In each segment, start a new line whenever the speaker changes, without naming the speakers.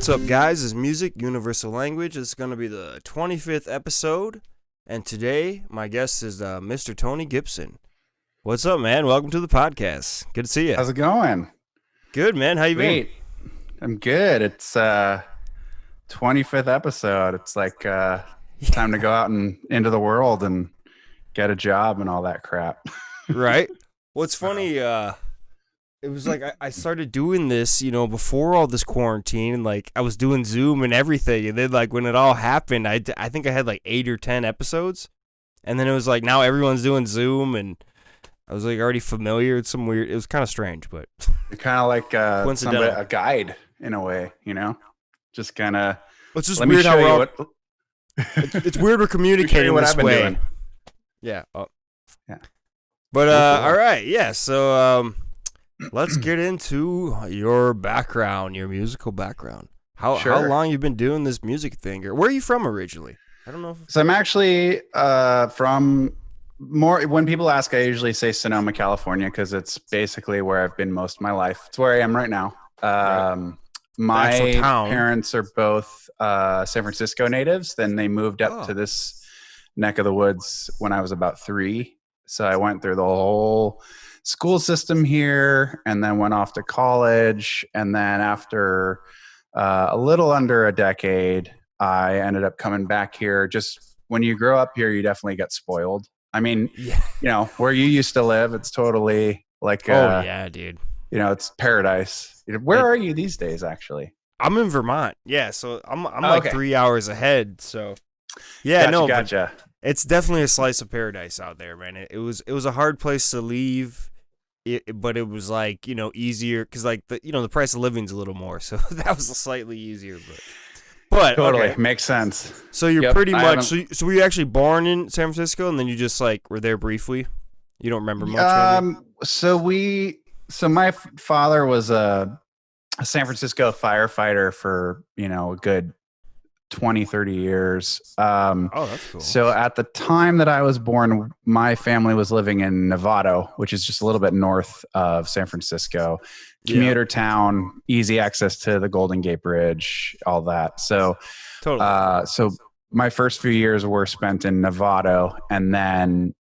What's up, guys? It's Music Universal Language. It's going to be the 25th episode, and today my guest is Mr. Tony Gibson. What's up, man? Welcome to the podcast. Good to see you.
How's it going?
Good, man. How you been?
I'm good. It's 25th episode. It's like time to go out and into the world and get a job and all that crap.
Right. Well, it's funny. It was like I started doing this, before all this quarantine, and like I was doing Zoom and everything, and then like when it all happened, I think I had like 8 or 10 episodes, and then it was like now everyone's doing Zoom, and I was like already familiar. It's some weird. It was kind of strange, but
You're kind of like a guide in a way, just kind of.
It's just weird how we're all. It's weird we're communicating
what
this
I've been
way.
doing.
Yeah. Oh.
Yeah.
But all right, yeah. So let's get into your background, your musical background. How long you've been doing this music thing, or where are you from originally? I don't know.
So I'm actually from more. When people ask, I usually say Sonoma, California, because it's basically where I've been most of my life. It's where I am right now. My parents are both San Francisco natives. Then they moved up to this neck of the woods when I was about 3. So I went through the whole school system here and then went off to college. And then after a little under a decade, I ended up coming back here. Just when you grow up here, you definitely get spoiled. I mean, where you used to live, it's totally like,
dude.
It's paradise. Where are you these days, actually?
I'm in Vermont. Yeah. So I'm like 3 hours ahead. So yeah,
Gotcha.
It's definitely a slice of paradise out there, man. It was a hard place to leave. But it was like, easier because like the price of living's a little more. So that was slightly easier, but
totally
okay.
Makes sense.
So you're pretty much, so were you actually born in San Francisco and then you just like were there briefly? You don't remember much? Maybe?
So my father was a San Francisco firefighter for, a good 20, 30 years.
That's cool.
So at the time that I was born, my family was living in Novato, which is just a little bit north of San Francisco. Commuter town, easy access to the Golden Gate Bridge, all that. So, so my first few years were spent in Novato, and then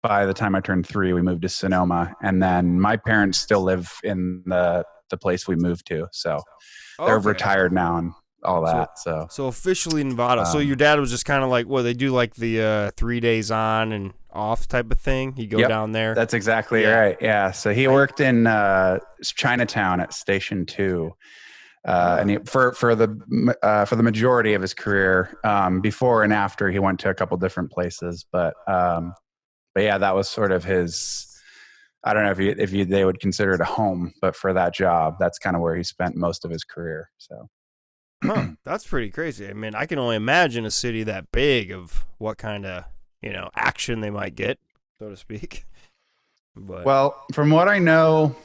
by the time I turned 3, we moved to Sonoma, and then my parents still live in the place we moved to. So they're retired now and all that. So
officially Nevada. So your dad was just kind of like, they do like the 3 days on and off type of thing. You go down there.
That's exactly right. Yeah. So he worked in Chinatown at Station 2, and for the majority of his career. Before and after, he went to a couple different places, but yeah, that was sort of his. I don't know if they would consider it a home, but for that job, that's kind of where he spent most of his career. So.
That's pretty crazy. I mean, I can only imagine a city that big of what kind of, action they might get, so to speak. But
well, from what I know,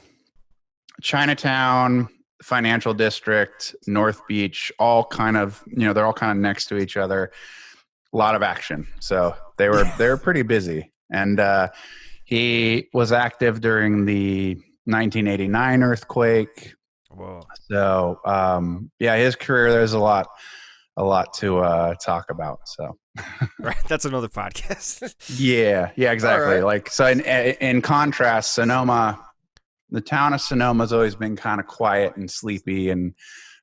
Chinatown, Financial District, North Beach, all kind of, they're all kind of next to each other. A lot of action. So they were pretty busy. And he was active during the 1989 earthquake.
Whoa.
So, his career, there's a lot to talk about. So,
right, that's another podcast.
yeah, exactly.
Right.
Like, so in contrast, Sonoma, the town of Sonoma has always been kind of quiet and sleepy. And,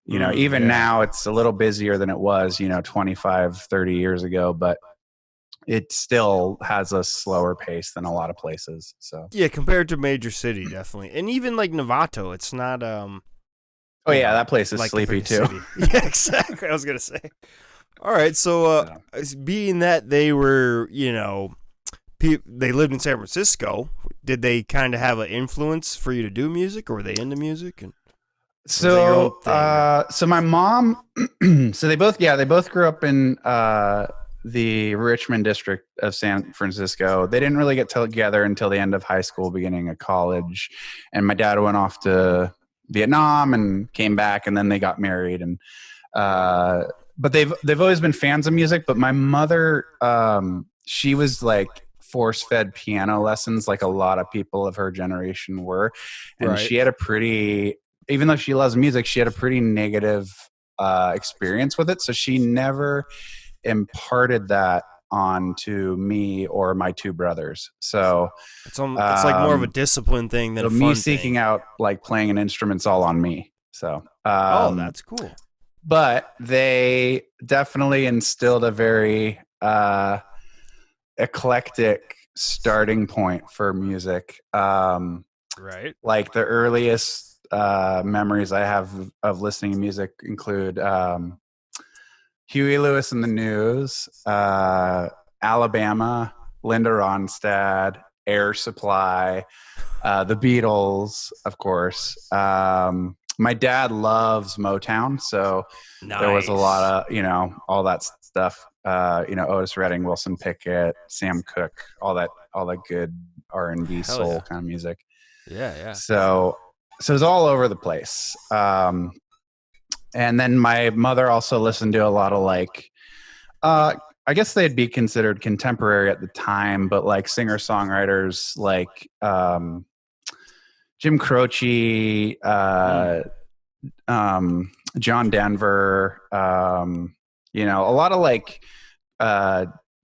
now it's a little busier than it was, 25, 30 years ago, but it still has a slower pace than a lot of places. So,
yeah, compared to major city, definitely. And even like Novato, it's not,
that place is
like
sleepy too.
Yeah, exactly. I was gonna say. All right, so being that they were, they lived in San Francisco, did they kind of have an influence for you to do music, or were they into music? And
so my mom, so they both grew up in the Richmond district of San Francisco. They didn't really get together until the end of high school, beginning of college, and my dad went off to Vietnam and came back, and then they got married. And but they've always been fans of music. But my mother, she was like force-fed piano lessons, like a lot of people of her generation were, and she had a pretty, even though she loves music, she had a pretty negative experience with it. So she never imparted that onto me or my two brothers. So
it's like more of a discipline thing than a fun
me
thing.
seeking out like playing an instrument's all on me. So
that's cool.
But they definitely instilled a very eclectic starting point for music.
Right.
Like the earliest memories I have of listening to music include Huey Lewis and the News, Alabama, Linda Ronstadt, Air Supply, the Beatles, of course. My dad loves Motown, so there was a lot of, all that stuff. Otis Redding, Wilson Pickett, Sam Cooke, all that good R&B soul kind of music.
Yeah.
So it was all over the place. And then my mother also listened to a lot of like, I guess they'd be considered contemporary at the time, but like singer-songwriters like Jim Croce, John Denver, a lot of like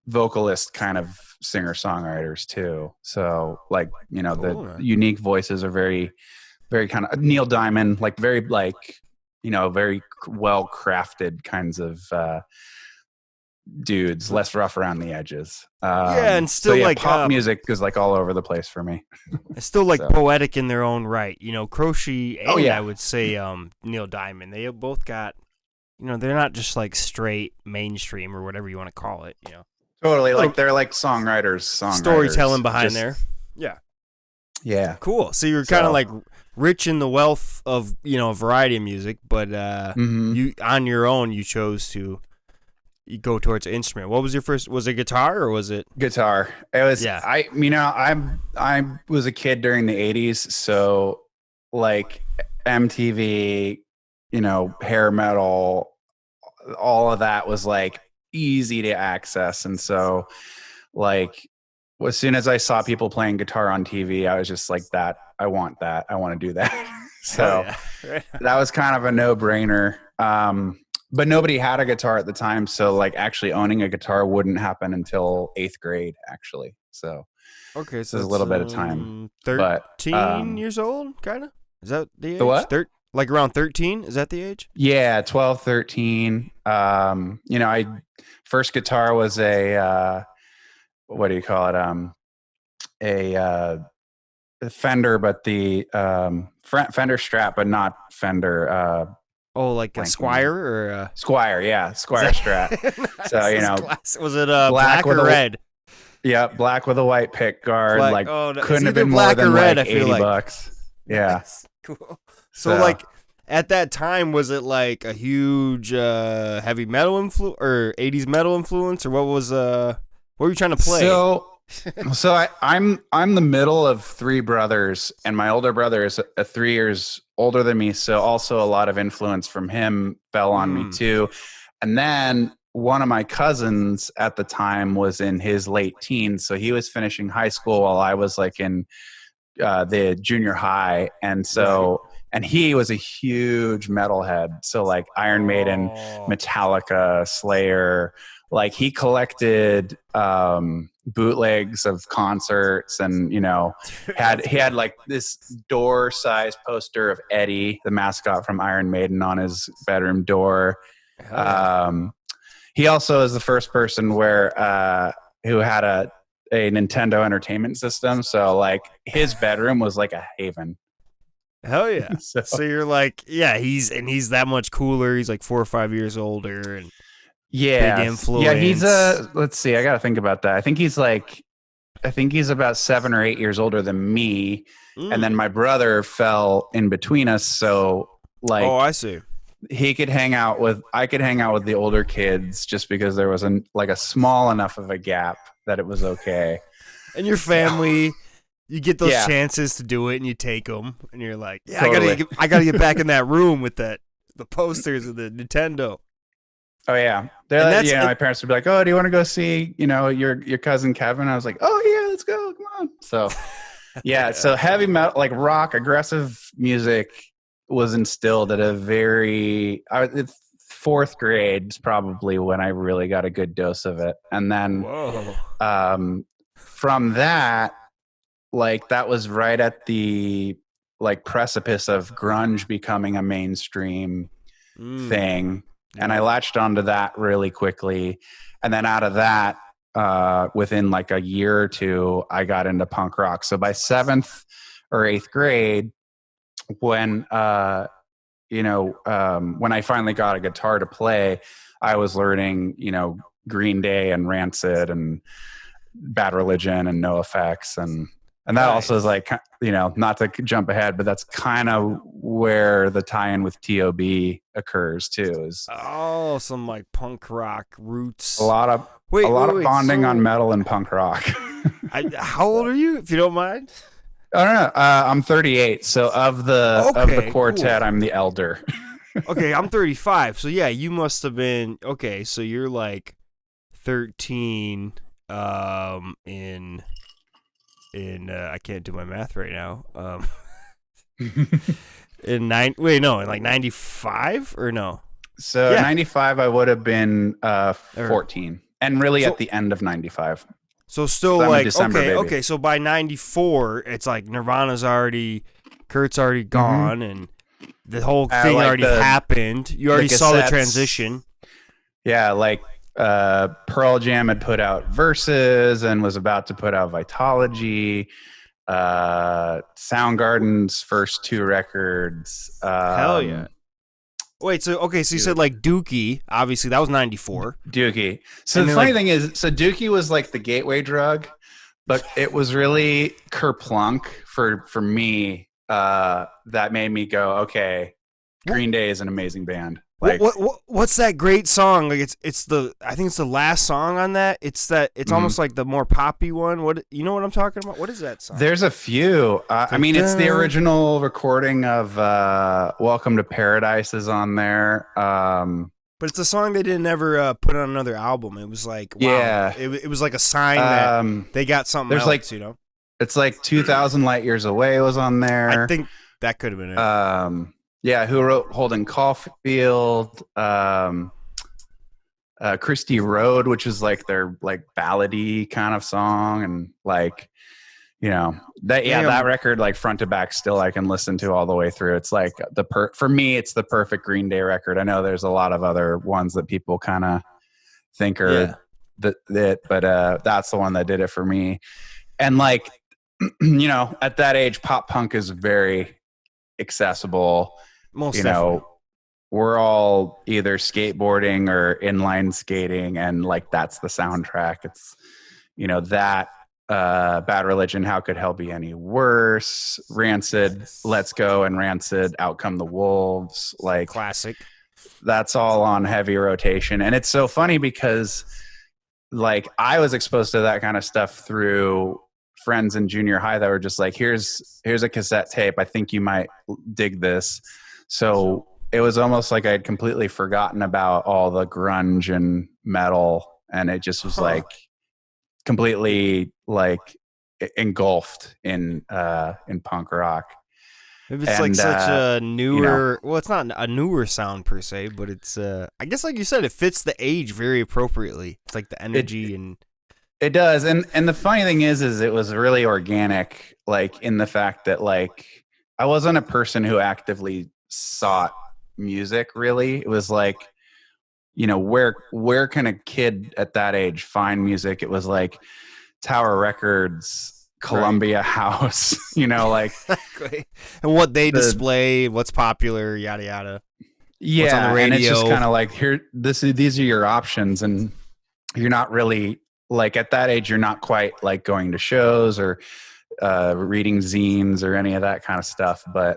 vocalist kind of singer-songwriters too. So like, the unique voices are very, very kind of Neil Diamond, like very like, very well crafted kinds of dudes, less rough around the edges.
And still
pop music is like all over the place for me.
It's still like poetic in their own right. Croce and I would say Neil Diamond. They have both got, they're not just like straight mainstream or whatever you want to call it.
Totally, like they're like songwriters,
storytelling behind there. Yeah. Cool. So you're kind of like rich in the wealth of a variety of music, but you on your own you chose to go towards an instrument. What was your first? Was it guitar or was it
guitar? It was. Yeah. I was a kid during the '80s, so like MTV, hair metal, all of that was like easy to access, and so like as soon as I saw people playing guitar on TV, I was just like, I want that. I want to do that. So that was kind of a no-brainer. But nobody had a guitar at the time. So like actually owning a guitar wouldn't happen until 8th grade, actually. So
okay, so
there's a little bit of time.
13 years old, kind of? Is that the age?
The what?
Like around 13? Is that the age?
Yeah, 12, 13. I first guitar was a what do you call it? A Fender, but the Fender Strat, but not Fender.
Like a Squire or a
Squire? Yeah, Squire Strat. So
was it black or red?
Yeah, black with a white pick guard. Couldn't have been
black
more than
or red,
like $80. Yeah,
cool. So like at that time, was it like a huge heavy metal influence or 80s metal influence, or what was what were you trying to play?
So I'm the middle of 3 brothers, and my older brother is 3 years older than me. So also a lot of influence from him fell on me too. And then one of my cousins at the time was in his late teens. So he was finishing high school while I was like in the junior high. And so, and he was a huge metalhead. So like Iron Maiden, Metallica, Slayer, like he collected bootlegs of concerts, and he had like this door size poster of Eddie, the mascot from Iron Maiden, on his bedroom door. He also is the first person who had a Nintendo Entertainment System, so like his bedroom was like a haven.
Hell yeah. So you're like, he's that much cooler. He's like 4 or 5 years older, and big influence.
Yeah, he's let's see, I gotta think about that. I think he's about 7 or 8 years older than me. And then my brother fell in between us. So like,
I see.
I could hang out with the older kids just because there was a small enough of a gap that it was okay.
And your family, you get those chances to do it, and you take them, and you're like, totally. I gotta get back in that room with the posters of the Nintendo.
Oh yeah, my parents would be like, "Oh, do you want to go see, your cousin Kevin?" I was like, "Oh yeah, let's go, come on." So, so heavy metal, like rock, aggressive music, was instilled at a very fourth grade is probably when I really got a good dose of it. And then from that, like that was right at the like precipice of grunge becoming a mainstream thing. Yeah. And I latched onto that really quickly. And then out of that, within like a year or two, I got into punk rock. So by 7th or 8th grade, when when I finally got a guitar to play, I was learning, Green Day and Rancid and Bad Religion and NoFX and that also is like, not to jump ahead, but that's kind of where the tie-in with T.O.B. occurs too. Is
some like punk rock roots.
A lot of bonding on metal and punk rock.
How old are you, if you don't mind?
I don't know. I'm 38. So of the quartet, cool. I'm the elder.
Okay, I'm 35. So yeah, you must have been okay. So you're like 13 in I can't do my math right now. In like 95 or no?
So 95, I would have been 14, and really at the end of 95.
So still like okay. So by 94, it's like Nirvana's Kurt's already gone, and the whole thing already happened. You already saw the transition.
Yeah, like Pearl Jam had put out Versus and was about to put out Vitology. Soundgarden's first 2 records.
Hell yeah. Wait, so you said like Dookie, obviously that was 94.
Dookie. So the funny thing is, Dookie was like the gateway drug, but it was really Kerplunk for me that made me go, okay, Green Day is an amazing band.
Like, what's that great song? Like I think it's the last song on that. It's almost like the more poppy one. What you know what I'm talking about? What is that song?
There's a few. It's the original recording of "Welcome to Paradise" is on there.
But it's a song they didn't ever put on another album. It was like it was like a sign that they got something else. Like,
it's like 2,000 Light Years Away was on there.
I think that could have been it.
Yeah, who wrote Holden Caulfield, Christy Road, which is like their like ballady kind of song, and like, that record like front to back still I can listen to all the way through. It's like for me it's the perfect Green Day record. I know there's a lot of other ones that people kind of think are but that's the one that did it for me. And like, at that age, pop punk is very accessible.
Most definitely.
We're all either skateboarding or inline skating, and like that's the soundtrack. It's that Bad Religion, How Could Hell Be Any Worse, Rancid, Let's Go, and Rancid, Out Come the Wolves, like
classic.
That's all on heavy rotation. And it's so funny because like I was exposed to that kind of stuff through friends in junior high that were just like, here's a cassette tape, I think you might dig this. So it was almost like I'd completely forgotten about all the grunge and metal, and it just was like completely like engulfed in punk rock.
Maybe it's like such a newer, well, it's not a newer sound per se, but it's I guess like you said, it fits the age very appropriately. It's like the energy and
it does. And the funny thing is it was really organic, like in the fact that like I wasn't a person who actively sought music really. It was like, where can a kid at that age find music? It was like Tower Records, Columbia House, like
exactly. And what they display, what's popular, yada yada.
Yeah, what's on the radio. And it's just kind of like these are your options, and you're not really like at that age. You're not quite like going to shows or reading zines or any of that kind of stuff, but.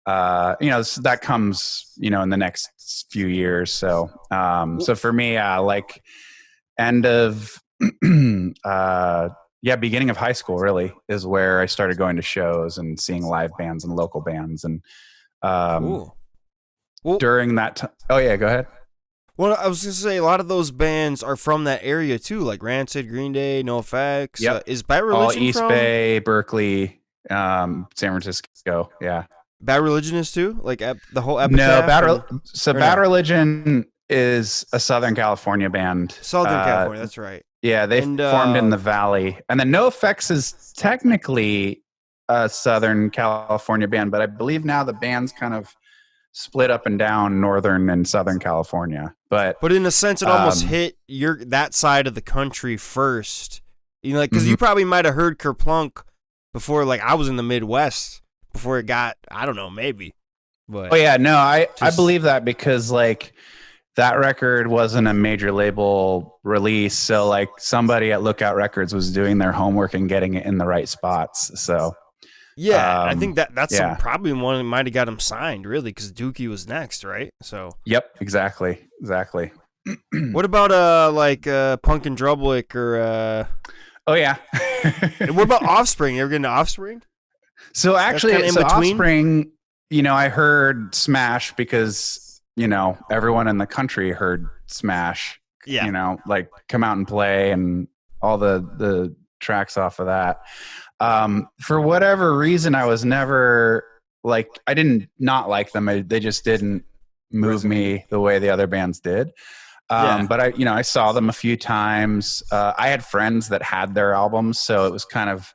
That comes, in the next few years. So, so for me, like end of, beginning of high school really is where I started going to shows and seeing live bands and local bands. And, during that time, oh yeah, go ahead.
Well, I was going to say a lot of those bands are from that area too, like Rancid, Green Day, NoFX.
Yep.
Is Bad Religion
all East Bay, Berkeley, San Francisco. Yeah.
Bad Religion is too? Like the whole
Epitaph? No, Bad Religion is a Southern California band.
Southern California, that's right.
Yeah, they
And
formed in the Valley. And then No Effects is technically a Southern California band, but I believe now the band's kind of split up and down Northern and Southern California. But
in a sense, it almost hit that side of the country first. You know, like, because you probably might have heard Kerplunk before, like, I was in the Midwest before it got, I don't know, maybe. But
oh yeah, no, I believe that because like that record wasn't a major label release, so like somebody at Lookout Records was doing their homework and getting it in the right spots. So
yeah, I think that's probably one that might have got him signed, really, because Dookie was next, right? So
yep, exactly.
What about Punk and Drublick or
oh yeah.
what about Offspring? You ever get into Offspring?
So actually, Offspring, you know, I heard Smash because, you know, everyone in the country heard Smash.
Yeah.
You know, like Come Out and Play and all the tracks off of that. For whatever reason, I was never like, I didn't not like them. They just didn't move me the way the other bands did. But I saw them a few times. I had friends that had their albums, so it was kind of,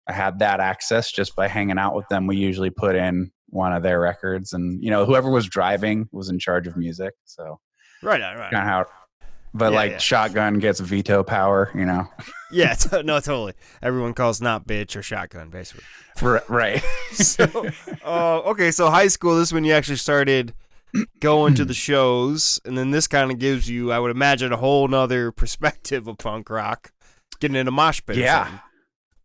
I had that access just by hanging out with them. We usually put in one of their records, and you know, whoever was driving was in charge of music. So
right.
Kind of how, but Shotgun gets veto power, you know.
Yeah, no, totally. Everyone calls Not Bitch or Shotgun, basically.
Right.
So, okay, so high school. This is when you actually started going to the shows, and then this kind of gives you, I would imagine, a whole nother perspective of punk rock, getting into mosh pit.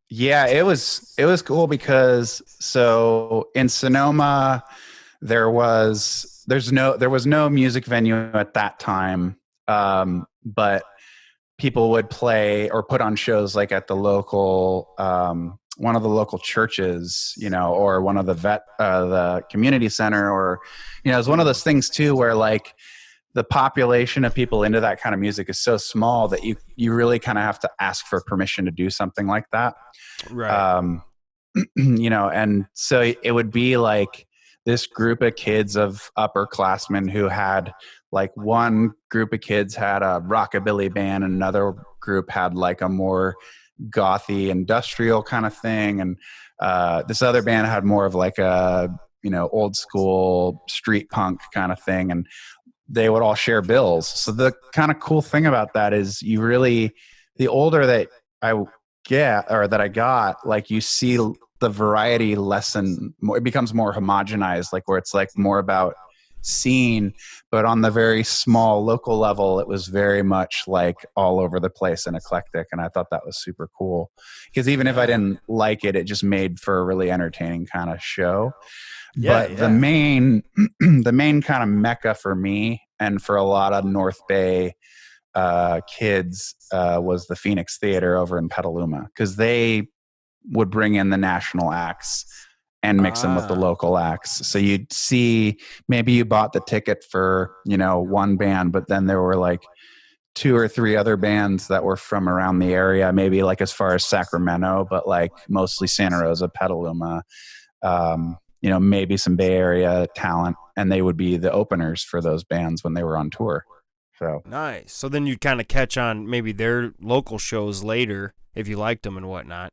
Yeah, it was cool because so in Sonoma there was no music venue at that time, but people would play or put on shows like at the local one of the local churches, you know, or one of the community center, or you know, it's one of those things too where like the population of people into that kind of music is so small that you really kind of have to ask for permission to do something like that.
Right.
You know, and so it would be like this group of kids of upperclassmen who had like one group of kids had a rockabilly band and another group had like a more gothy industrial kind of thing. And this other band had more of like a, you know, old school street punk kind of thing. And they would all share bills. So the kind of cool thing about that is the older that I get or that I got, like you see the variety lessen, it becomes more homogenized, like where it's like more about scene, but on the very small local level, it was very much like all over the place and eclectic. And I thought that was super cool because even if I didn't like it, it just made for a really entertaining kind of show. But the main kind of mecca for me and for a lot of North Bay kids was the Phoenix Theater over in Petaluma, because they would bring in the national acts and mix them with the local acts. So you'd see, maybe you bought the ticket for, you know, one band, but then there were like 2 or 3 other bands that were from around the area, maybe like as far as Sacramento, but like mostly Santa Rosa, Petaluma, you know, maybe some Bay Area talent, and they would be the openers for those bands when they were on tour. So
nice. So then you'd kind of catch on maybe their local shows later if you liked them and whatnot.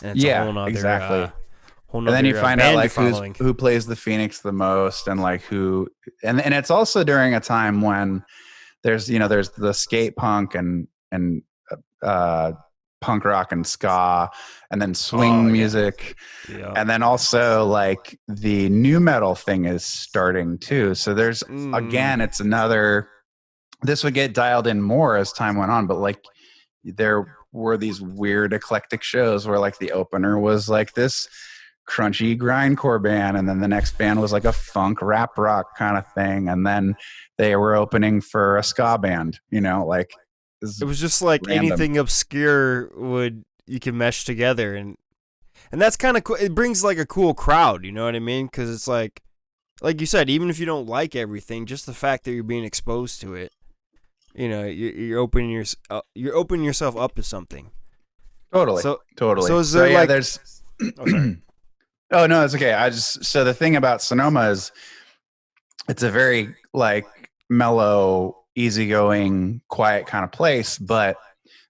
And it's a whole nother,
exactly.
And
then you find out like who plays the Phoenix the most, and like who, and it's also during a time when there's the skate punk and punk rock and ska, and then swing music. Yeah. And then also like the new metal thing is starting too. So there's again, it's another, this would get dialed in more as time went on, but like there were these weird eclectic shows where like the opener was like this crunchy grindcore band, and then the next band was like a funk rap rock kind of thing, and then they were opening for a ska band, you know, like
it was just like random. Anything obscure you can mesh together, and that's kind of cool. It brings like a cool crowd, you know what I mean? Because it's like you said, even if you don't like everything, just the fact that you're being exposed to it, you know, you're opening yourself up to something.
Totally.
So is
there
like
there's oh no, it's okay. So the thing about Sonoma is it's a very like mellow, easygoing, quiet kind of place. But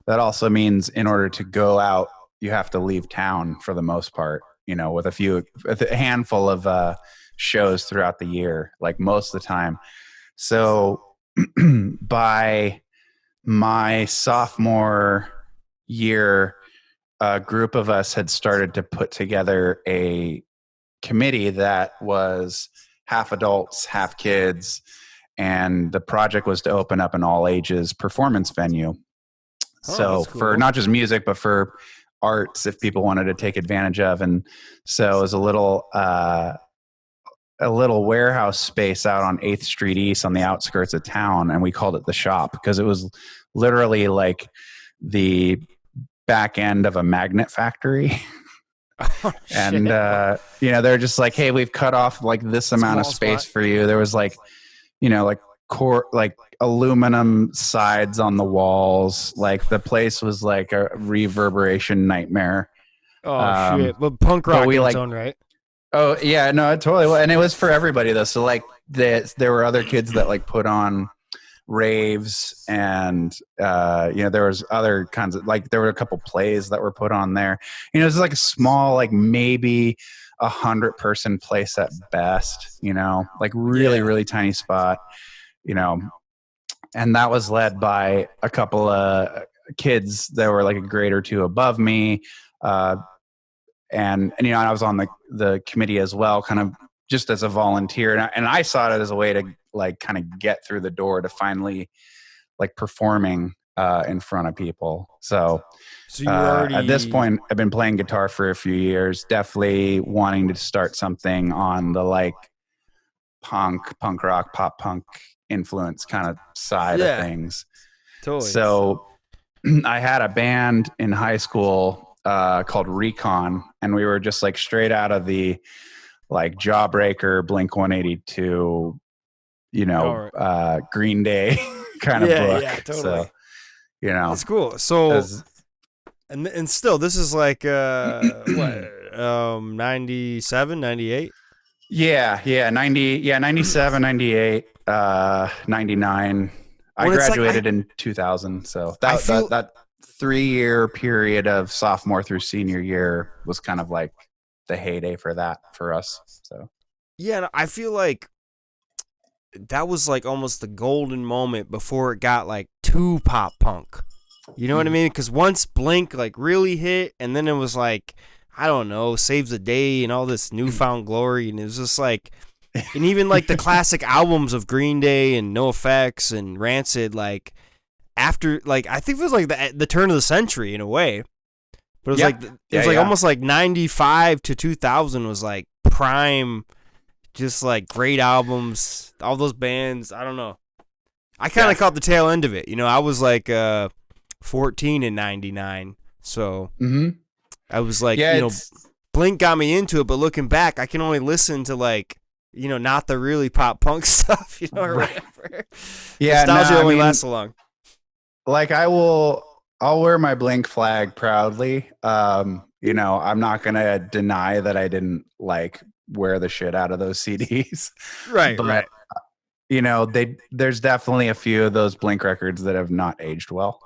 that also means in order to go out, you have to leave town for the most part, with a handful of shows throughout the year, like most of the time. So by my sophomore year, a group of us had started to put together a committee that was half adults, half kids, and the project was to open up an all ages performance venue. So
cool.
for not just music, but for arts, if people wanted to take advantage of. And so it was a little warehouse space out on 8th Street East on the outskirts of town. And we called it the Shop because it was literally like the back end of a magnet factory.
Oh,
and they're just like, hey, we've cut off like this amount of space for you. There was like like aluminum sides on the walls. Like the place was like a reverberation nightmare.
Oh shit! But punk rock in its own right.
Oh yeah, no, it totally was. And it was for everybody though. So like there were other kids that like put on raves, and there was other kinds of, like, there were a couple plays that were put on there. It was like a small, like maybe 100-person place at best, like really tiny spot, and that was led by a couple of kids that were like a grade or two above me. And I was on the committee as well, kind of just as a volunteer. And I saw it as a way to like kind of get through the door to finally like performing in front of people. So
you already,
at this point, I've been playing guitar for a few years, definitely wanting to start something on the like punk rock, pop punk influence kind of side of things.
Totally.
So I had a band in high school called Recon, and we were just like straight out of the like Jawbreaker, Blink-182, Green Day kind of book. Yeah, totally. So,
that's cool. So, and still, this is like what, 97, 98?
Yeah, 97, 98, 99. I graduated in 2000, so that 3-year period of sophomore through senior year was kind of like the heyday for that for us. So
yeah, I feel like that was like almost the golden moment before it got like too pop punk. You know what I mean? Because once Blink like really hit, and then it was like, I don't know, Saves the Day and all this Newfound Glory, and it was just like, and even like the classic albums of Green Day and NoFX and Rancid, like after, like, I think it was like the turn of the century in a way, but it was almost like 95 to 2000 was like prime, just like great albums, all those bands. I don't know, I kind of caught the tail end of it. I was like 14 in 99, so I was like, Blink got me into it, but looking back, I can only listen to like, not the really pop punk stuff, or whatever. Yeah, nostalgia only lasts so long.
Like I'll wear my Blink flag proudly. I'm not gonna deny that I didn't like wear the shit out of those CDs.
Right,
but,
right.
There's definitely a few of those Blink records that have not aged well.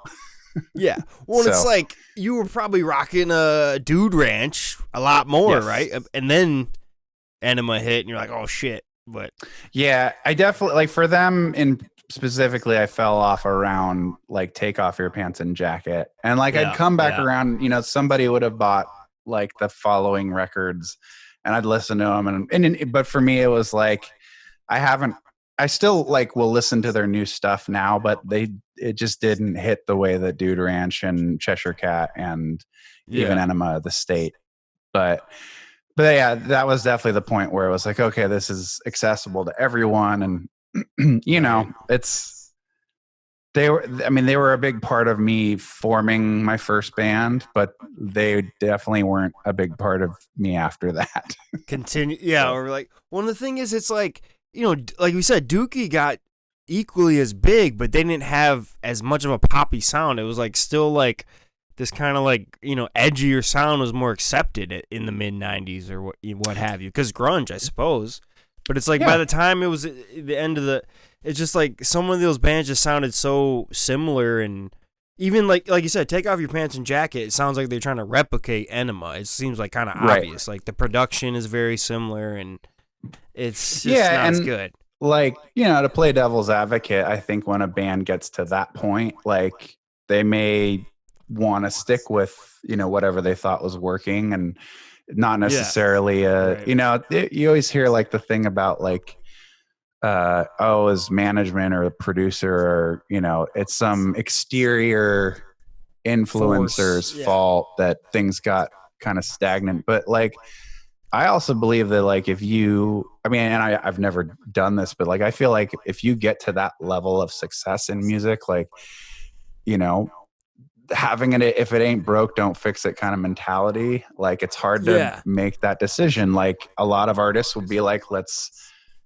Yeah. Well, it's like you were probably rocking a Dude Ranch a lot more, right? And then Enema hit, and you're like, oh shit. But
yeah, I definitely, like, for them in specifically, I fell off around like Take Off Your Pants and Jacket, and like I'd come back around. Somebody would have bought like the following records, and I'd listen to them, but for me, it was like I still like will listen to their new stuff now, but it just didn't hit the way that Dude Ranch and Cheshire Cat and even Enema of the State. But yeah, that was definitely the point where it was like, okay, this is accessible to everyone. And, they were a big part of me forming my first band, but they definitely weren't a big part of me after that.
Continue. Yeah. Or like, well, the thing is, it's like, like we said, Dookie got equally as big, but they didn't have as much of a poppy sound. It was like still like this kind of like, edgier sound was more accepted in the mid 90s or what have you. Cause grunge, I suppose. But it's like by the time it was the end of it's just like some of those bands just sounded so similar, and even like you said, Take Off Your Pants and Jacket, it sounds like they're trying to replicate Enema. It seems like kind of obvious. Like the production is very similar, and it's just not as good.
Like, to play devil's advocate, I think when a band gets to that point, like they may want to stick with, whatever they thought was working, and not necessarily, you always hear like the thing about like, as management or a producer or, it's some exterior influencer's fault that things got kind of stagnant. But like, I also believe that like I've never done this, but like, I feel like if you get to that level of success in music, like, having it, if it ain't broke, don't fix it kind of mentality. Like it's hard to make that decision. Like a lot of artists would be like, let's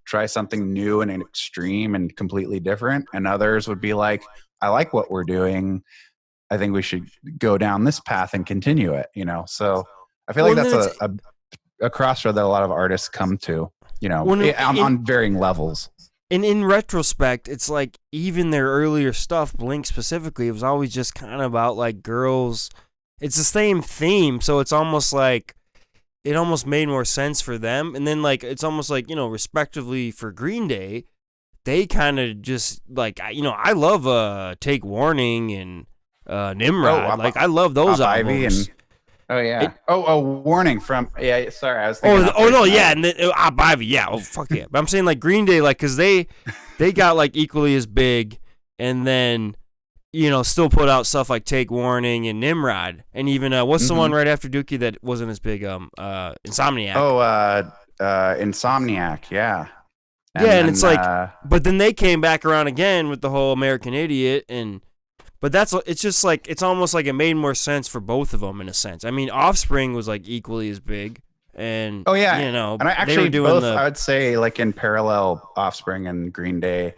try something new and extreme and completely different. And others would be like, I like what we're doing. I think we should go down this path and continue it, So I feel like that's a crossroad that a lot of artists come to, on varying levels.
And in retrospect, it's like even their earlier stuff, Blink specifically, it was always just kind of about like girls. It's the same theme, so it's almost like it almost made more sense for them. And then like it's almost like, respectively for Green Day, they kind of just like, I love Take Warning and Nimrod. I love those albums.
Warning from sorry, I was
thinking and then Ivy, fuck yeah. But I'm saying like Green Day, like because they got like equally as big, and then still put out stuff like Take Warning and Nimrod, and even what's the one right after Dookie that wasn't as big? Insomniac.
Insomniac, yeah.
And it's like, but then they came back around again with the whole American Idiot, but it's just like, it's almost like it made more sense for both of them in a sense. I mean, Offspring was like equally as big, and
and I actually both, I would say like in parallel, Offspring and Green Day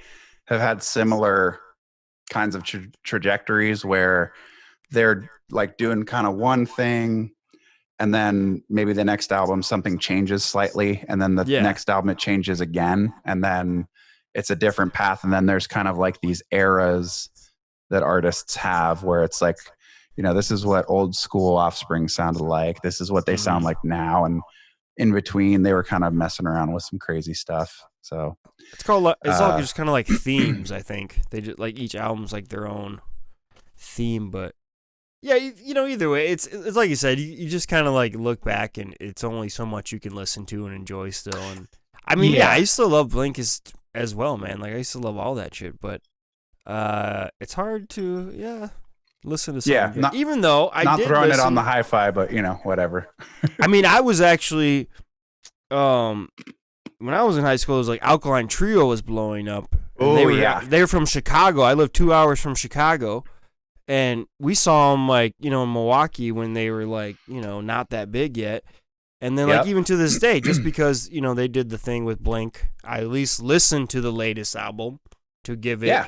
have had similar kinds of trajectories where they're like doing kind of one thing, and then maybe the next album something changes slightly, and then the next album it changes again, and then it's a different path, and then there's kind of like these eras that artists have where it's like, this is what old school Offspring sounded like, this is what they sound like now, and in between they were kind of messing around with some crazy stuff. So
it's all just kind of like themes. I think they just like each album's like their own theme, but either way, it's like you said, you just kind of like look back, and it's only so much you can listen to and enjoy still. And I mean, I used to love Blink as well, man. Like I used to love all that shit, but it's hard to listen to something. Even though I
not
did
throwing
listen,
it on the hi-fi, but whatever.
I mean, I was actually when I was in high school, it was like Alkaline Trio was blowing up. They were from Chicago. I lived 2 hours from Chicago, and we saw them like in Milwaukee when they were like not that big yet. And then like even to this day, just because they did the thing with Blink, I at least listened to the latest album to give it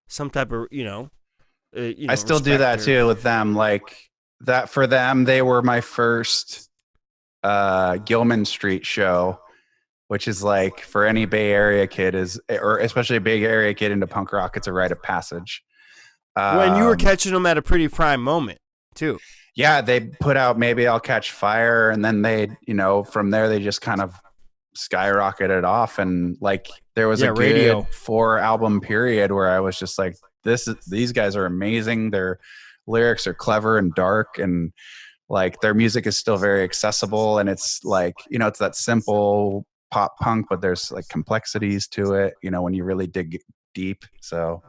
some type of
I still do that too with them. Like that for them, they were my first Gilman Street show, which is like for any Bay Area kid or especially a Bay Area kid into punk rock, it's a rite of passage.
When you were catching them at a pretty prime moment too.
Yeah, they put out Maybe I'll Catch Fire, and then they, from there they just kind of skyrocketed off, and like there was a good 4-album period where I was just like, these guys are amazing. Their lyrics are clever and dark, and like their music is still very accessible, and it's like, it's that simple pop punk, but there's like complexities to it, when you really dig deep. So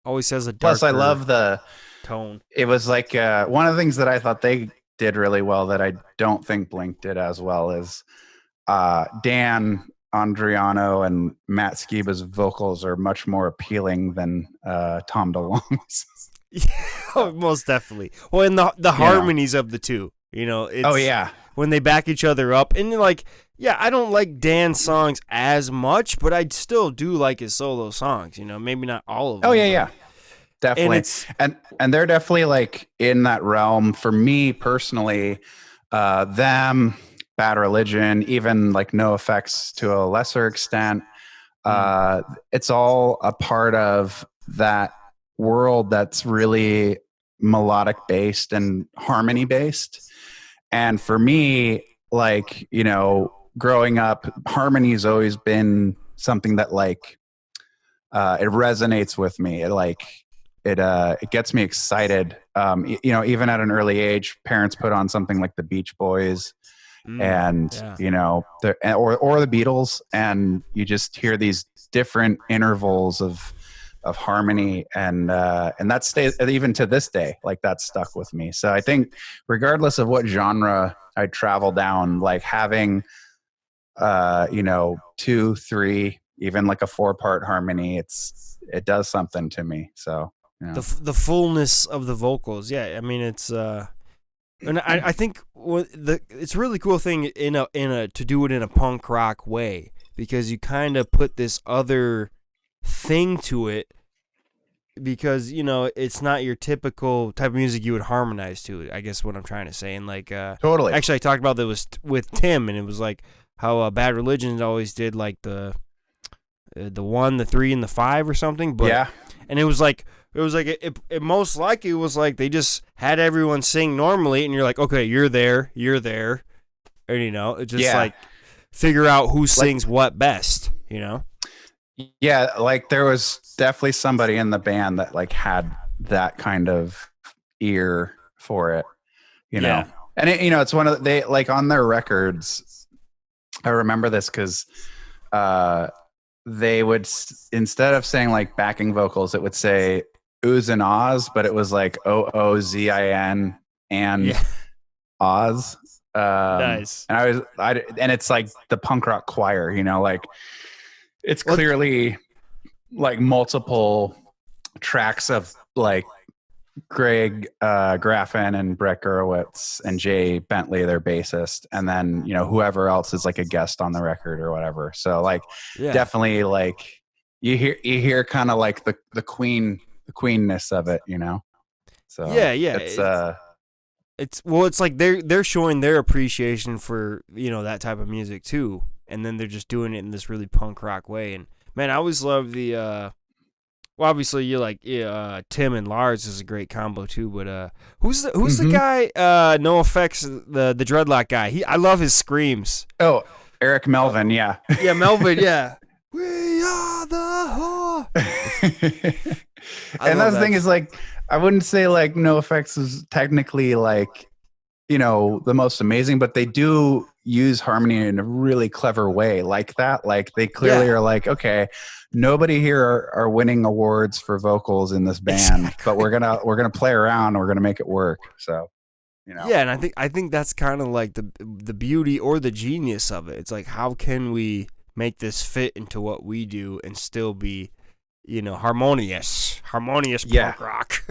always has a darker
plus I love the
tone.
It was like one of the things that I thought they did really well that I don't think Blink did as well is Dan Andriano and Matt Skiba's vocals are much more appealing than Tom DeLonge's.
Most definitely. Well, and the harmonies of the two, it's, when they back each other up, and like, I don't like Dan's songs as much, but I still do like his solo songs. Maybe not all of them.
Oh yeah. Definitely. And they're definitely like in that realm for me personally. Them, Bad Religion, even like No Effects to a lesser extent. It's all a part of that world that's really melodic based and harmony based. And for me, like, you know, growing up, harmony's always been something that like it resonates with me. It gets me excited. You know, even at an early age, parents put on something like the Beach Boys and you know, or the Beatles, and you just hear these different intervals of harmony, and that stays even to this day. Like, that's stuck with me. So I think regardless of what genre I travel down, like having you know, 2, 3, even like a 4-part harmony, it does something to me. So you know.
The fullness of the vocals, I mean, it's and I think it's a really cool thing to do it in a punk rock way, because you kind of put this other thing to it, because, you know, it's not your typical type of music you would harmonize to, I guess what I'm trying to say. And like
totally,
actually I talked about that with Tim, and it was like how Bad Religion always did like the 1, the 3, and the 5 or something, but
yeah.
And it was like it most likely was like they just had everyone sing normally, and you're like, okay, you're there, and you know, it just like figure out who sings what best, you know.
Yeah, like there was definitely somebody in the band that like had that kind of ear for it, you know. And it, you know, it's one of they like on their records. I remember this because they would, instead of saying like backing vocals, it would say oohs and ahs, but it was like OOZIN and Oz.
Nice.
And and it's like the punk rock choir, you know, like it's clearly like multiple tracks of like Greg Graffin and Brett Gurewitz and Jay Bentley, their bassist, and then, you know, whoever else is like a guest on the record or whatever. So like definitely like you hear kind of like the queenness of it, you know. So
it's like they're showing their appreciation for, you know, that type of music too, and then they're just doing it in this really punk rock way. And man, I always love the well, obviously you like Tim and Lars is a great combo too, but who's the guy, No Effects, the dreadlock guy? I love his screams.
Oh, Eric Melvin, yeah.
Yeah, Melvin, yeah. We are the whore.
And that's the thing is, like, I wouldn't say like No Effects is technically like, you know, the most amazing, but they do use harmony in a really clever way like that. Like they clearly are like, okay, nobody here are winning awards for vocals in this band, but we're gonna play around. We're gonna make it work. So, you know.
Yeah, and I think that's kind of like the beauty or the genius of it. It's like, how can we make this fit into what we do and still be, you know, harmonious punk rock.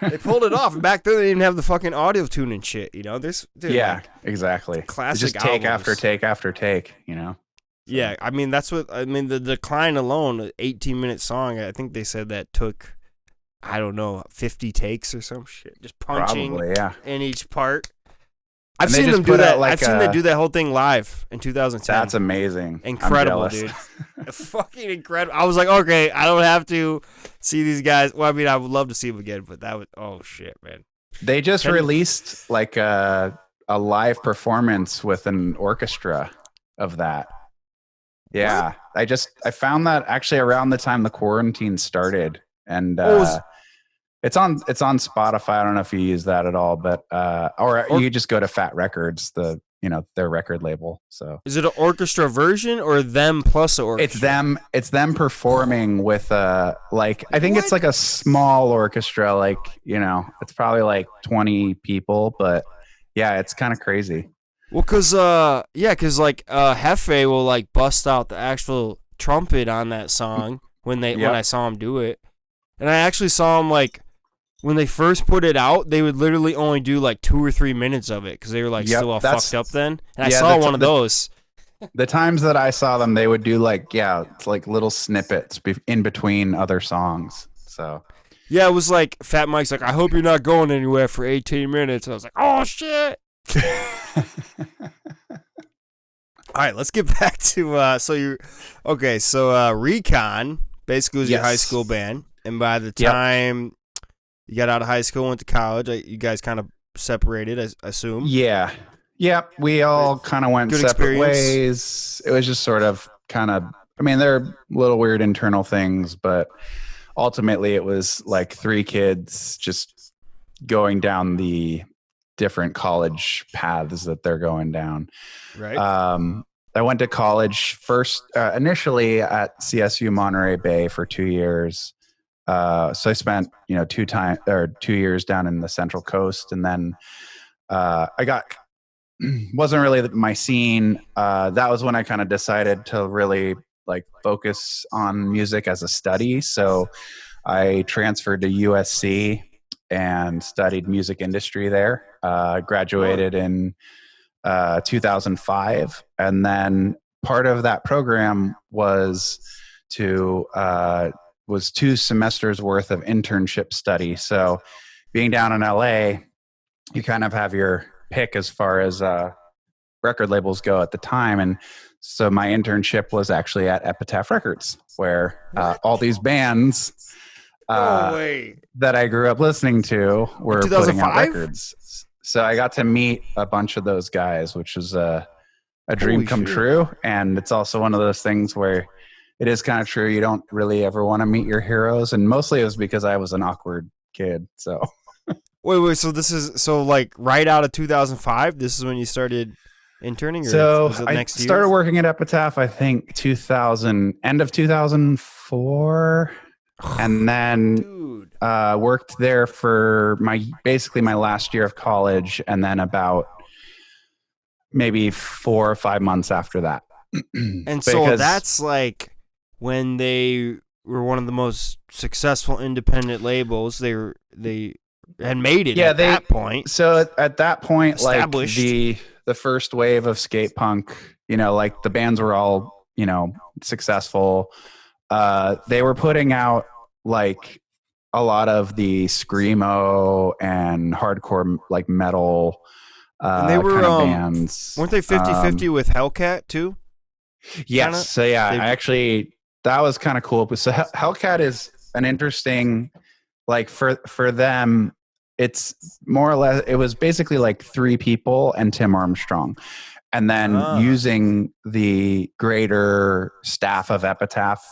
They pulled it off. And back then they didn't have the fucking audio tune and shit, you know. This
like, exactly.
Classic
just take
albums.
after take after take, you know.
So. Yeah, I mean the Decline alone, an 18-minute song, I think they said that took, I don't know, 50 takes or some shit. Just punching in each part. I've seen them do that. Like I've seen them do that whole thing live in 2010.
That's amazing.
Incredible, dude. Fucking incredible. I was like, okay, I don't have to see these guys. Well, I mean, I would love to see them again, but that was, oh shit, man.
They just released like a live performance with an orchestra of that. Yeah, what? I found that actually around the time the quarantine started, and it's on Spotify. I don't know if you use that at all, but or you just go to Fat Records, their record label. So
is it an orchestra version or them plus an orchestra?
It's them performing with like I think it's like a small orchestra, like, you know, it's probably like 20 people, but yeah, it's kind of crazy.
Well, cause like Hefe will like bust out the actual trumpet on that song when I saw him do it, and I actually saw him like. When they first put it out, they would literally only do like 2 or 3 minutes of it because they were like still all fucked up then. And I saw one of those.
The times that I saw them, they would do like, it's like little snippets in between other songs. So
yeah, it was like Fat Mike's like, I hope you're not going anywhere for 18 minutes. I was like, oh shit. All right, let's get back to so you okay, so Recon basically was your high
Yes.
school band, and by the
Yep.
time you got out of high school, went to college, you guys kind of separated, I assume.
Yeah. Yep. We
But
all kind of went
good
separate
experience,
ways. It was just sort of kind of, I mean, there are little weird internal things, but ultimately it was like three kids just going down the different college paths that they're going down.
right?
Um, I went to college first, initially at CSU Monterey Bay for 2 years. So I spent, 2 years down in the Central Coast, and then I got wasn't really my scene. That was when I kind of decided to really like focus on music as a study. So I transferred to USC and studied music industry there.
Sure.
Graduated in 2005, and then part of that program to was 2 semesters worth of internship study. So being down in LA, you kind of have your pick as far as record labels go at the time. And so my internship was actually at Epitaph Records, where
What?
all these bands
No
uh,
way.
that I grew up listening to
In
were putting out
2005?
records. So I got to meet a bunch of those guys, which was a dream
Holy
come
shit.
true. And it's also one of those things where it is kind of true. You don't really ever want to meet your heroes. And mostly it was because I was an awkward kid. So
Wait. So this is so like right out of 2005. This is when you started interning, or
So
was it
I
next
started
year?
working at Epitaph, I think 2000, end of 2004, and then
Dude.
worked there for basically my last year of college, and then about maybe 4 or 5 months after that.
And so
Because
that's like when they were one of the most successful independent labels. They had made it
yeah,
at that point,
at that point, like
established.
the first wave of skate punk, like the bands were all, successful. They were putting out like a lot of the screamo and hardcore like metal
And they were
kind of bands.
weren't they 50-50 with Hellcat too? Kind
Yes.
of.
So yeah,
They
I actually that was kind of cool. But so Hellcat is an interesting, like for them, it's more or less it was basically like three people and Tim Armstrong, and then
ah.
using the greater staff of Epitaph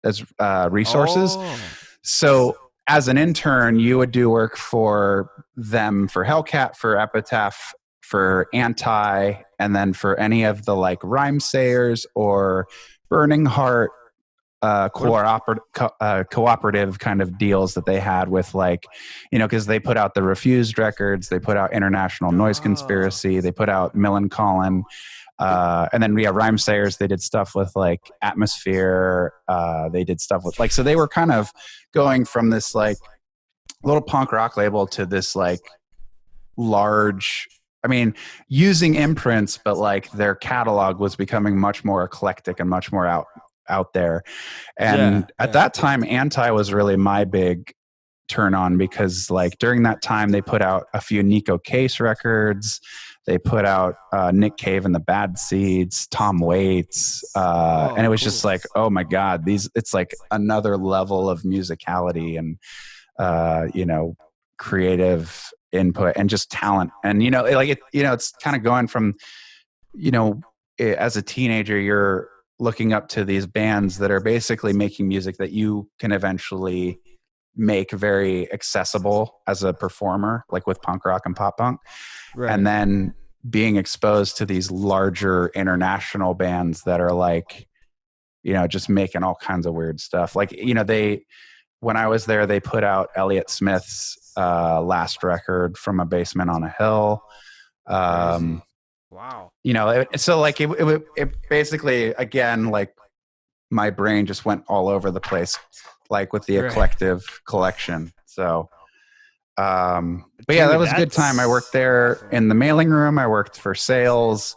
as resources.
Oh.
So as an intern, you would do work for them, for Hellcat, for Epitaph, for Anti, and then for any of the like Rhymesayers or Burning Heart
What ab-
cooperative kind of deals that they had with, like, because they put out the Refused records, they put out International Noise
oh.
Conspiracy, they put out Millencolin, and then we have Rhymesayers. They did stuff with like Atmosphere. They did stuff with like, so they were kind of going from this like little punk rock label to this like large. I mean, using imprints, but like their catalog was becoming much more eclectic and much more out there.
Yeah,
And at
yeah.
that time, Anti was really my big turn on, because like during that time they put out a few Nico Case records. They put out Nick Cave and the Bad Seeds, Tom Waits, and
Oh,
it was just
cool.
like, oh my god, it's like another level of musicality and creative input and just talent. And like it's kind of going from, you know as a teenager, you're looking up to these bands that are basically making music that you can eventually make very accessible as a performer, like with punk rock and pop punk. And
Right.
then being exposed to these larger international bands that are like, just making all kinds of weird stuff. Like, when I was there, they put out Elliott Smith's last record, From a Basement on a Hill. Um,
Crazy. Wow.
so like it basically, again, like my brain just went all over the place, like with the
Right.
eclectic collection. So, but yeah, that
Dude,
was a good time. I worked
that's
there
awesome.
in the mailing room. I worked for sales.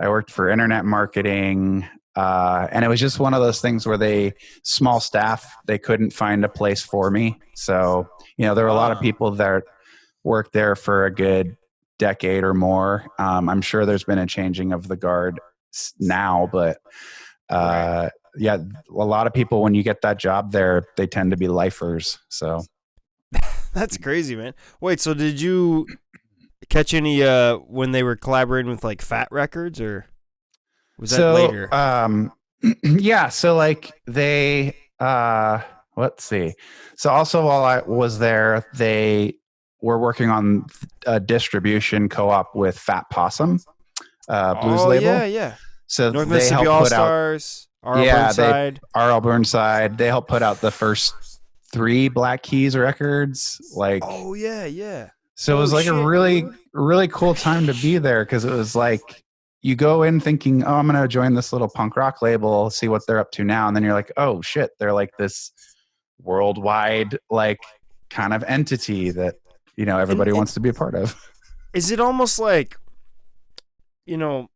I worked for internet marketing. And it was just one of those things where small staff, they couldn't find a place for me. So, there were a lot of
Ah.
people that worked there for a good decade or more. I'm sure there's been a changing of the guard now, but
Right.
yeah, a lot of people when you get that job there, they tend to be lifers. So
That's crazy, man. Wait, so did you catch any when they were collaborating with like Fat Records, or was that
so
later?
yeah, so like they let's see. So also while I was there, they were working on a distribution co-op with Fat Possum, blues
Oh
label.
yeah, yeah.
So
North
they
Mississippi
helped
All
put out,
Stars, R.L.
yeah, they
Burnside.
R.L. Burnside. They helped put out the first three Black Keys records. Like,
Oh yeah, yeah.
so it was
Holy
like a
shit,
really,
dude.
really cool time to be there because it was like you go in thinking, oh, I'm going to join this little punk rock label, see what they're up to now. And then you're like, oh shit, they're like this worldwide, like kind of entity that,
And
everybody wants to be a part of.
is it almost like, you know,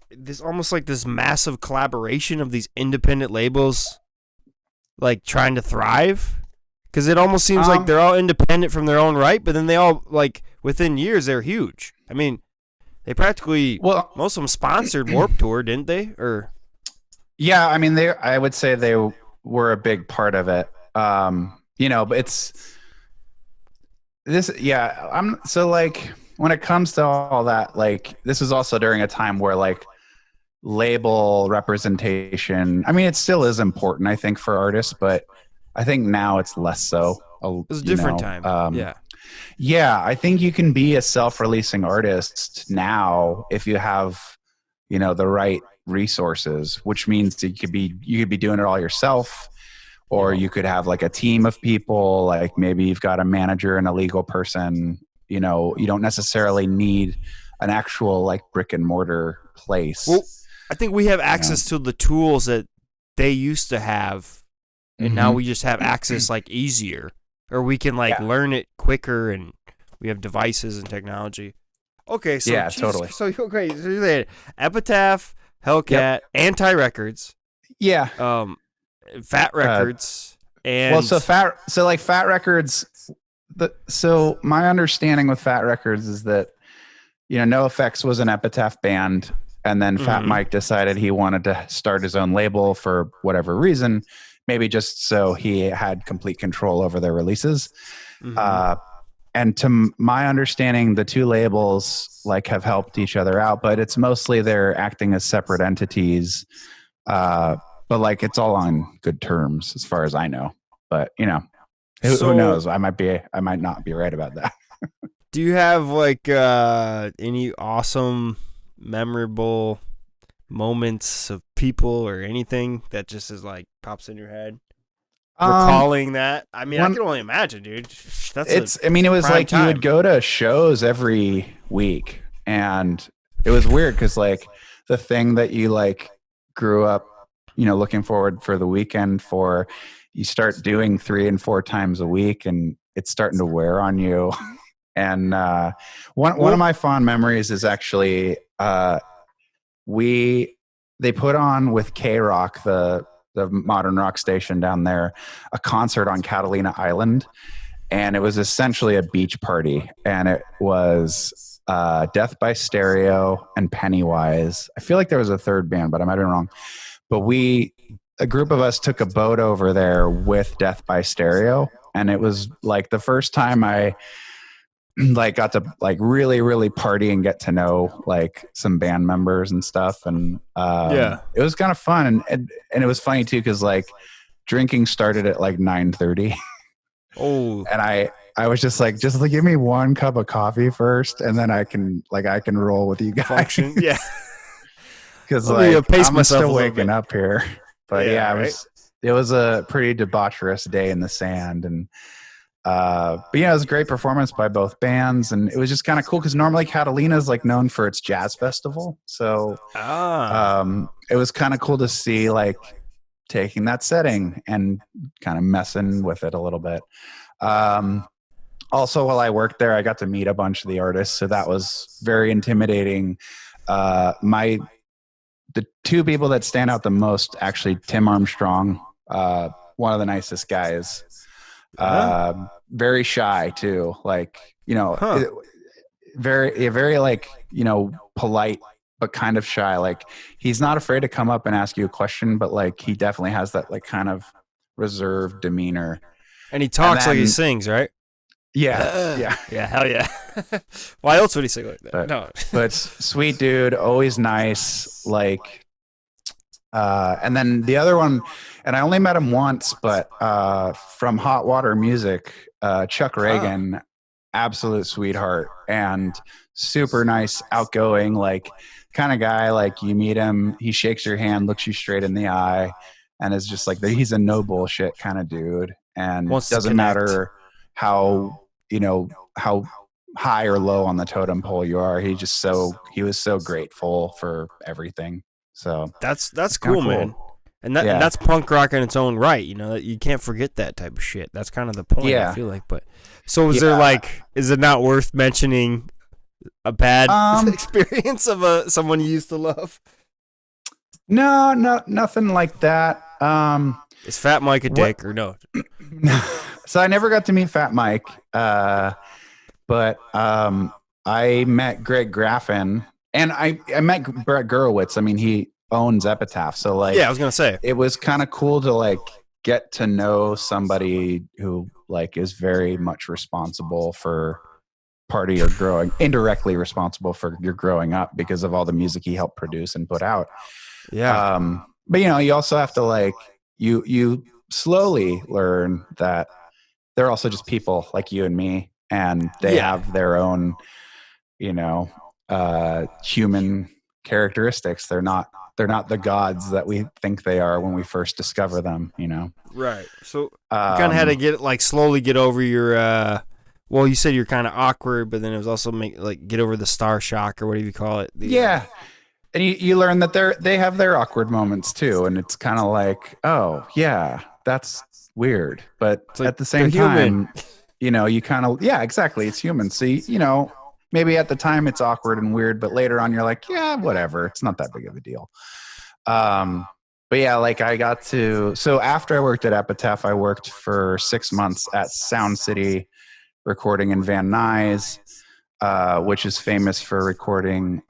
this almost like this massive collaboration of these independent labels, like trying to thrive? Because it almost seems like
Um,
they're all independent from their own right, but then they all like within years they're huge. I mean, they practically
well,
most of them sponsored Warped Tour, didn't they? Or
yeah, I mean, I would say they were a big part of it. But it's this, yeah, I'm so like when it comes to all that, like this is also during a time where like label representation, I mean, it still is important, I think, for artists, but I think now it's less so.
it was a different time. Yeah.
Yeah, I think you can be a self-releasing artist now if you have, the right resources, which means that you could be doing it all yourself, or
Yeah.
you could have like a team of people, like maybe you've got a manager and a legal person. You don't necessarily need an actual like brick and mortar place.
Well, I think we have
you know?
access to the tools that they used to have, and now
Mhm.
we just have access like easier, or we can like
Yeah.
learn it quicker, and we have devices and technology. Okay, so
Yeah,
Jesus,
totally.
so okay, so you're saying Epitaph,
Yep.
Hellcat, Anti Records,
Yeah.
um, Fat
Uh,
Records,
well,
and
so like Fat Records. So my understanding with Fat Records is that No Effects was an Epitaph band, and then Fat
Mhm.
Mike decided he wanted to start his own label for whatever reason, maybe just so he had complete control over their releases.
Mhm.
Uh, and to my understanding, the two labels like have helped each other out, but it's mostly they're acting as separate entities. Uh, but like it's all on good terms as far as I know. But who
So,
knows? I might not be right about that.
do you have like any awesome, memorable moments of people or anything that just is like pops in your head?
Um,
Recalling that, I mean, I
one
can only imagine, dude. That's a
It's, I mean, it was
prime
like you would
time.
go to shows every week, and it was weird because like the thing that you like grew up, looking forward for the weekend for, you start doing 3 and 4 times a week, and it's starting to wear on you. And one of
Well,
my fond memories is actually we they put on with K Rock, the modern rock station down there, a concert on Catalina Island, and it was essentially a beach party, and it was Death by Stereo and Pennywise. I feel like there was a third band, but I might be wrong. But a group of us took a boat over there with Death by Stereo, and it was like the first time I like got to like really really party and get to know like some band members and stuff, and
yeah.
it was kind of fun, and it was funny too because like drinking started at like 9:30.
Oh,
And I was just like give me one cup of coffee first, and then I can roll with you guys.
function. Yeah.
Because
Let me
like
pace
I'm
myself a
still
little
waking
bit.
up here. But
Yeah.
yeah,
Right.
it was a pretty debaucherous day in the sand, and but yeah, it was a great performance by both bands, and it was just kind of cool because normally Catalina is like known for its jazz festival, so
Ah.
it was kind of cool to see like taking that setting and kind of messing with it a little bit. Um, Also, while I worked there, I got to meet a bunch of the artists, so that was very intimidating. My The two people that stand out the most, actually, Tim Armstrong, one of the nicest guys,
Yeah.
very shy too, like
Huh.
very like polite but kind of shy. Like he's not afraid to come up and ask you a question, but like he definitely has that like kind of reserved demeanor.
And he
And
talks like he
then
sings, right?
yeah, yeah.
Yeah, hell yeah. Why else would he sing like that?
But
No.
sweet dude, always nice. Like and then the other one, and I only met him once, but from Hot Water Music, Chuck Reagan, absolute sweetheart and super nice, outgoing, like kind of guy. Like you meet him, he shakes your hand, looks you straight in the eye, and is just like he's a no bullshit kind of dude. And
Wants to
doesn't
connect.
matter how how high or low on the totem pole you are. He was so grateful for everything. So
That's
kinda
cool, man. And that's punk rock in its own right. You know, you can't forget that type of shit. That's kind of the point.
Yeah.
I feel like. But so is there like, is it not worth mentioning a bad experience of someone you used to love?
No, nothing like that.
Is Fat Mike a dick or no?
So I never got to meet Fat Mike, but I met Greg Graffin, and I met Brett Gurewitz. I mean, he owns Epitaph, so like,
yeah, I was gonna say
it was kind of cool to like get to know somebody who like is very much responsible for part of your growing, indirectly responsible for your growing up because of all the music he helped produce and put out.
Yeah.
But you know, you also have to like you slowly learn that they're also just people like you and me, and they have their own, you know, human characteristics. They're not the gods that we think they are when we first discover them, you know.
Right. So you kind of had to slowly get over your well, you said you're kind of awkward, but then it was also get over the star shock or whatever you call it.
Yeah. And you learn that they have their awkward moments too, and it's kind of like, oh yeah, that's weird, but like, at the same time, you know, you kind of exactly, it's human. So you know, maybe at the time it's awkward and weird, but later on you're like, yeah, whatever, it's not that big of a deal. But yeah, like so after I worked at Epitaph, I worked for 6 months at Sound City Recording in Van Nuys, which is famous for recording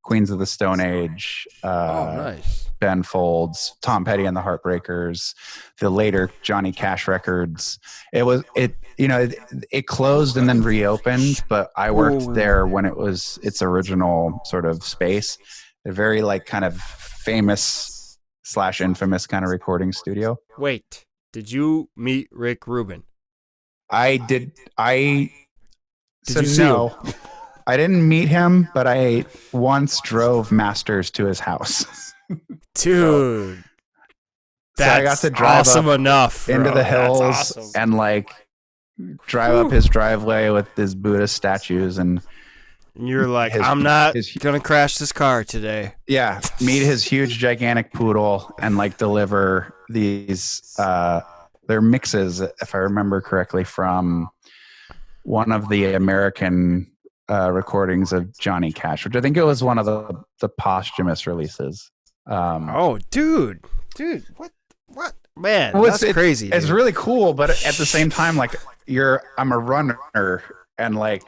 Queens of the Stone Age,
nice.
Ben Folds, Tom Petty and the Heartbreakers, the later Johnny Cash records. It closed and then reopened, but I worked there when it was its original sort of space. A very like kind of famous / infamous kind of recording studio.
Wait, did you meet Rick Rubin?
I did. Did
you see him?
I didn't meet him, but I once drove Masters to his house.
Dude,
so I got to drive
awesome enough
into the hills and like drive up his driveway with his Buddha statues, and
you're like, I'm not gonna crash this car today.
Yeah, meet his huge gigantic poodle and like deliver these their mixes, if I remember correctly, from one of the American recordings of Johnny Cash, which I think it was one of the posthumous releases.
Dude, what, man? That's crazy.
It's really cool, but at the same time, like I'm a runner, and like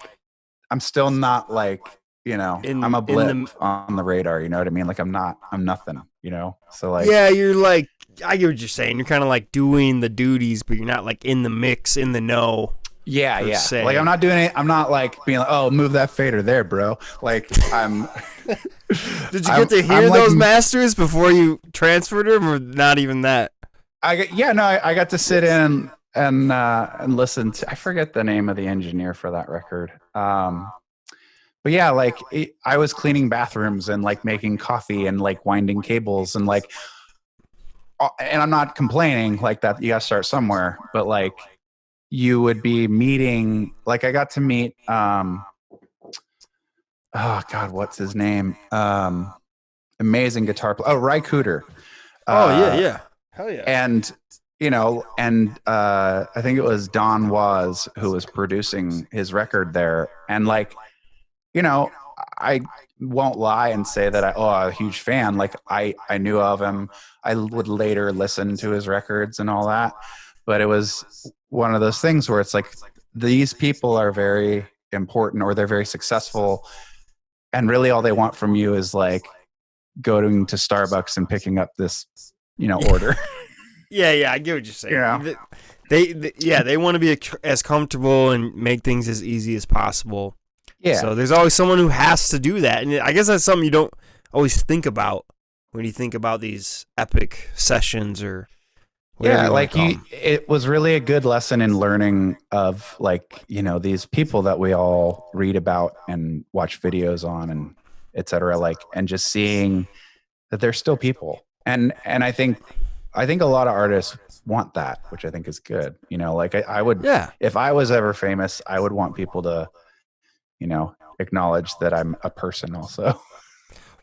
I'm still not like, you know, I'm a blip on the radar. You know what I mean? Like I'm nothing. You know, so like
you're like, I get what you're saying. You're kind of like doing the duties, but you're not like in the mix, in the know.
Yeah. Like I'm not doing it. I'm not like being like, oh, move that fader there, bro. Like I'm.
Did you get to hear those masters before you transferred them, or not even that?
I got to sit in and listen to. I forget the name of the engineer for that record. But yeah, like I was cleaning bathrooms and like making coffee and like winding cables and like, and I'm not complaining like that. You got to start somewhere, but like. You would be meeting, like I got to meet, oh God, what's his name? Amazing guitar player. Oh, Ry Cooder.
Yeah. Hell yeah.
And, you know, I think it was Don Was who was producing his record there. And like, you know, I won't lie and say that I'm a huge fan. Like I knew of him. I would later listen to his records and all that. But it was one of those things where it's like these people are very important or they're very successful and really all they want from you is like going to Starbucks and picking up this, order.
Yeah, yeah, I get what you're
you know,
saying. They want to be as comfortable and make things as easy as possible.
yeah,
So there's always someone who has to do that, and I guess that's something you don't always think about when you think about these epic sessions or whatever
yeah.
you want
Like
to call them.
it was really a good lesson in learning of like these people that we all read about and watch videos on and etc. Like and just seeing that they're still people. And I think a lot of artists want that, which I think is good. Like I would,
Yeah.
if I was ever famous, I would want people to, acknowledge that I'm a person also.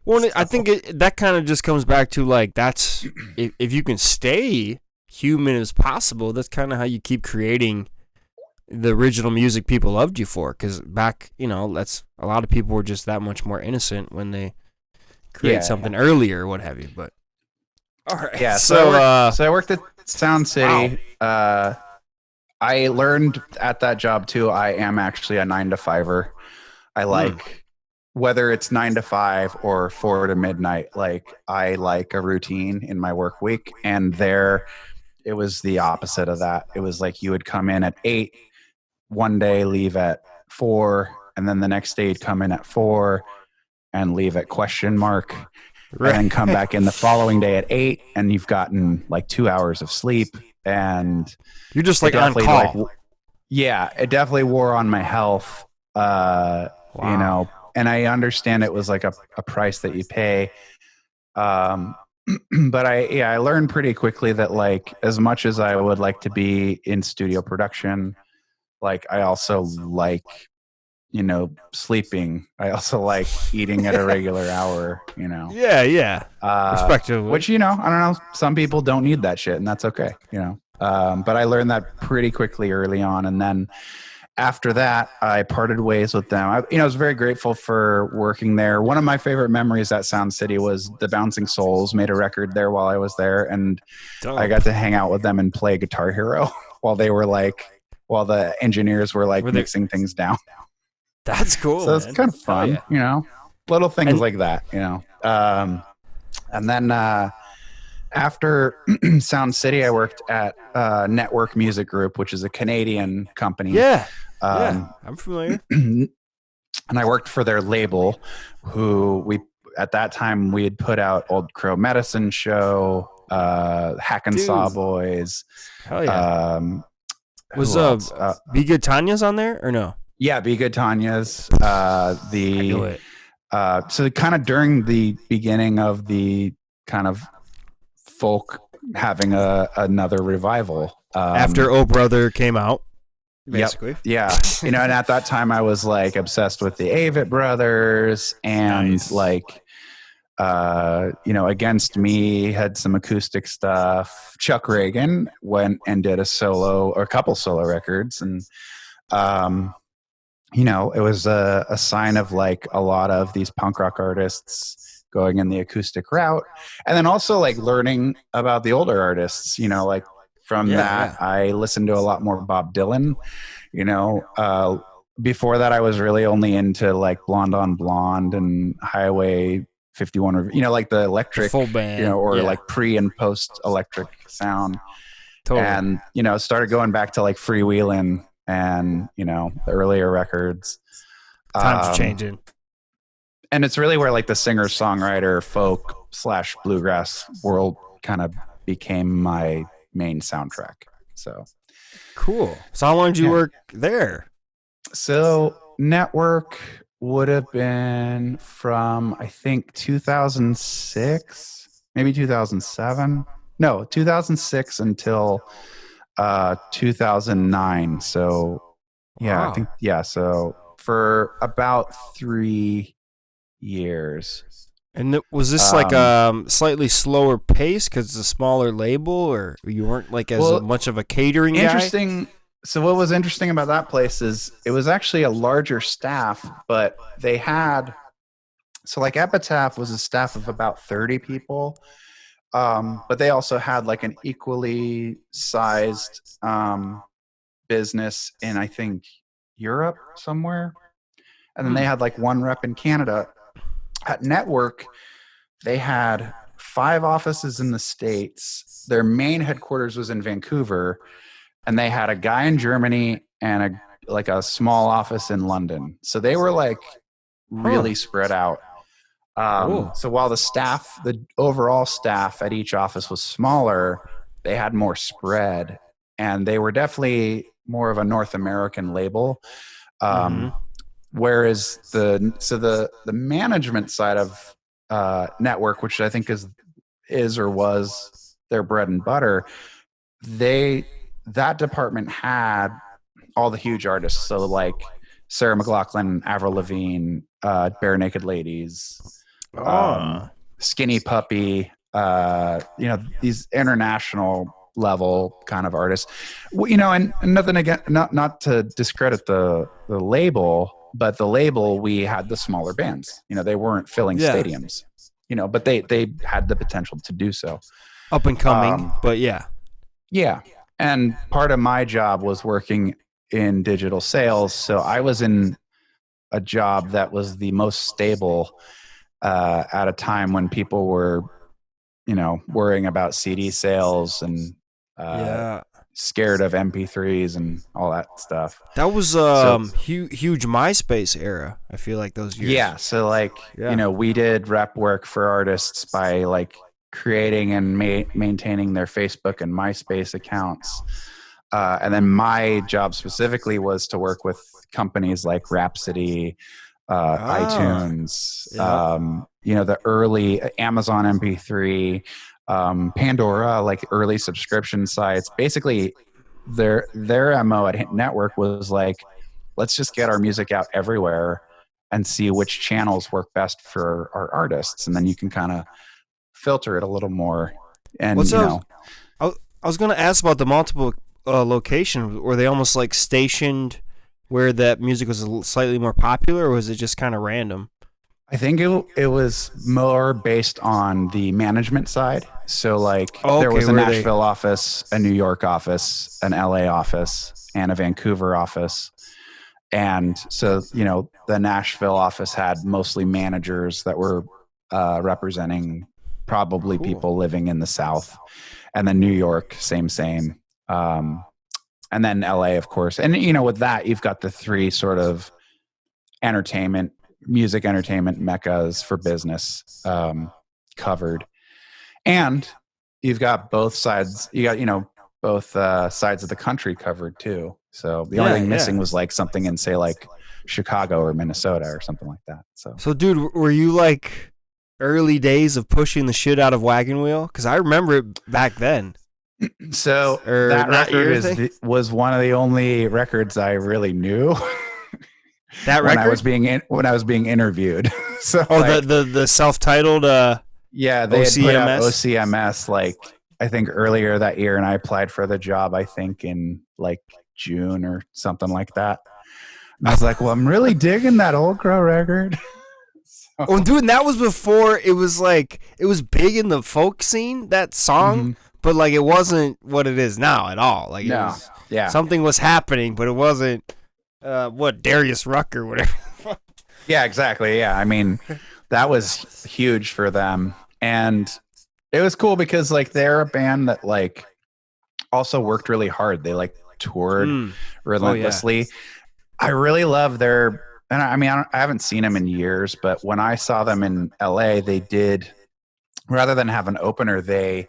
Well,
So,
I think that kind of just comes back to like that's if you can stay human as possible, that's kind of how you keep creating the original music people loved you for. Because back, that's a lot of people were just that much more innocent when they create
yeah,
something earlier or what have you. But all right,
yeah.
so
So I worked at Sound
wow,
City. I learned at that job too. I am actually a 9 to 5er. I like whether it's 9 to 5 or 4 to midnight. Like I like a routine in my work week, and there it was the opposite of that. It was like you would come in at 8 one day, leave at 4, and then the next day you'd come in at 4 and leave at question mark, and
right.
then come back in the following day at 8, and you've gotten like 2 hours of sleep. And
You're just
it
like on
definitely
call.
yeah, it definitely wore on my health.
Wow.
And I understand it was like a price that you pay. Um, but I learned pretty quickly that like as much as I would like to be in studio production, like I also like sleeping. I also like eating at a regular hour.
Yeah, yeah. Respectively.
Which I don't know. Some people don't need that shit, and that's okay. But I learned that pretty quickly early on, and then after that, I parted ways with them. I was very grateful for working there. One of my favorite memories at Sound City was the Bouncing Souls made a record there while I was there, and I
Dope.
got to hang out with them and play Guitar Hero while while the engineers were like
Were they?
mixing things down.
That's cool,
So it's
man.
kind of
Hell
fun,
yeah.
little things
And
like that. And then after Sound City, I worked at Network Music Group, which is a Canadian company.
yeah, yeah,
Um,
I'm familiar.
and I worked for their label, who at that time we had put out Old Crow Medicine Show, Hack and Saw
Dude,
Boys.
hell yeah.
Um,
Was
who else?
Be Good Tanya's on there or no?
Yeah, Be Good Tanya's.
I knew it.
So kind of during the beginning of the kind of folk having another revival.
After Oh Brother came out,
Yep.
basically.
Yeah. And at that time I was like obsessed with the Avett Brothers and
Nice.
like Against Me had some acoustic stuff. Chuck Reagan went and did a couple solo records, and it was a sign of like a lot of these punk rock artists going in the acoustic route, and then also like learning about the older artists. Like from that, I listened to a lot more Bob Dylan. Before that, I was really only into like Blonde on Blonde and Highway 51, like the electric,
Full band.
or like pre and post electric sound.
Totally.
And, started going back to like Freewheelin' and, the earlier records.
Times are changing.
And it's really where like the singer songwriter folk / bluegrass world kind of became my main soundtrack. So
Cool. So how long did you work there?
So Network would have been from I think 2006, maybe 2007. No, 2006 until 2009. So
Wow.
I think so for about 3 years.
And was this like slightly slower pace because it's a smaller label, or you weren't like as much of a catering
interesting
guy?
So what was interesting about that place is it was actually a larger staff, but they had like Epitaph was a staff of about 30 people, but they also had like an equally sized business in I think Europe somewhere. And then they had like one rep in Canada. At Network, they had 5 offices in the States. Their main headquarters was in Vancouver, and they had a guy in Germany and a small office in London. So they were like really spread out. So while the overall staff at each office was smaller, they had more spread, and they were definitely more of a North American label. Whereas the management side of Network, which I think is or was their bread and butter, that department had all the huge artists. So like Sarah McLachlan, Avril Lavigne, Bare Naked Ladies, Skinny Puppy, these international level kind of artists, and nothing again, not to discredit the label, but the label, we had the smaller bands, they weren't filling stadiums, but they had the potential to do so.
Up and coming, but yeah.
And part of my job was working in digital sales. So I was in a job that was the most stable at a time when people were, worrying about CD sales and scared of MP3s and all that stuff.
That was huge MySpace era. I feel like those years.
Yeah. So we did rep work for artists by like creating and maintaining their Facebook and MySpace accounts. And then my job specifically was to work with companies like Rhapsody, iTunes, the early Amazon MP3, Pandora, like early subscription sites. Basically, their MO at Network was like, let's just get our music out everywhere and see which channels work best for our artists, and then you can kind of filter it a little more. And
I was going to ask about the multiple location. Were they almost like stationed where that music was slightly more popular, or was it just kind of random?
I think it was more based on the management side. So there was a Nashville office, a New York office, an LA office, and a Vancouver office. And so, the Nashville office had mostly managers that were representing probably people living in the South. And then New York, same. And then LA, of course. And, with that, you've got the 3 sort of music entertainment meccas for business covered. And you've got both sides. You got, both sides of the country covered too. So the only thing missing was like something in, say, like Chicago or Minnesota or something like that. So
dude, were you like early days of pushing the shit out of Wagon Wheel? Because I remember it back then.
So that record was one of the only records I really knew.
That record?
When I was being interviewed. So
the self-titled
they
OCMS?
had put out OCMS like I think earlier that year, and I applied for the job I think in like June or something like that. And I was like, well, I'm really digging that Old Crow record.
Oh, dude, and that was before it was big in the folk scene, that song, but like it wasn't what it is now at all. Like something was happening, but it wasn't Darius Rucker or whatever.
Yeah, exactly. Yeah, I mean, that was huge for them, and it was cool because like they're a band that like also worked really hard. They like toured relentlessly. Oh, yeah. I really love their. And I haven't seen them in years, but when I saw them in LA, they did, rather than have an opener, they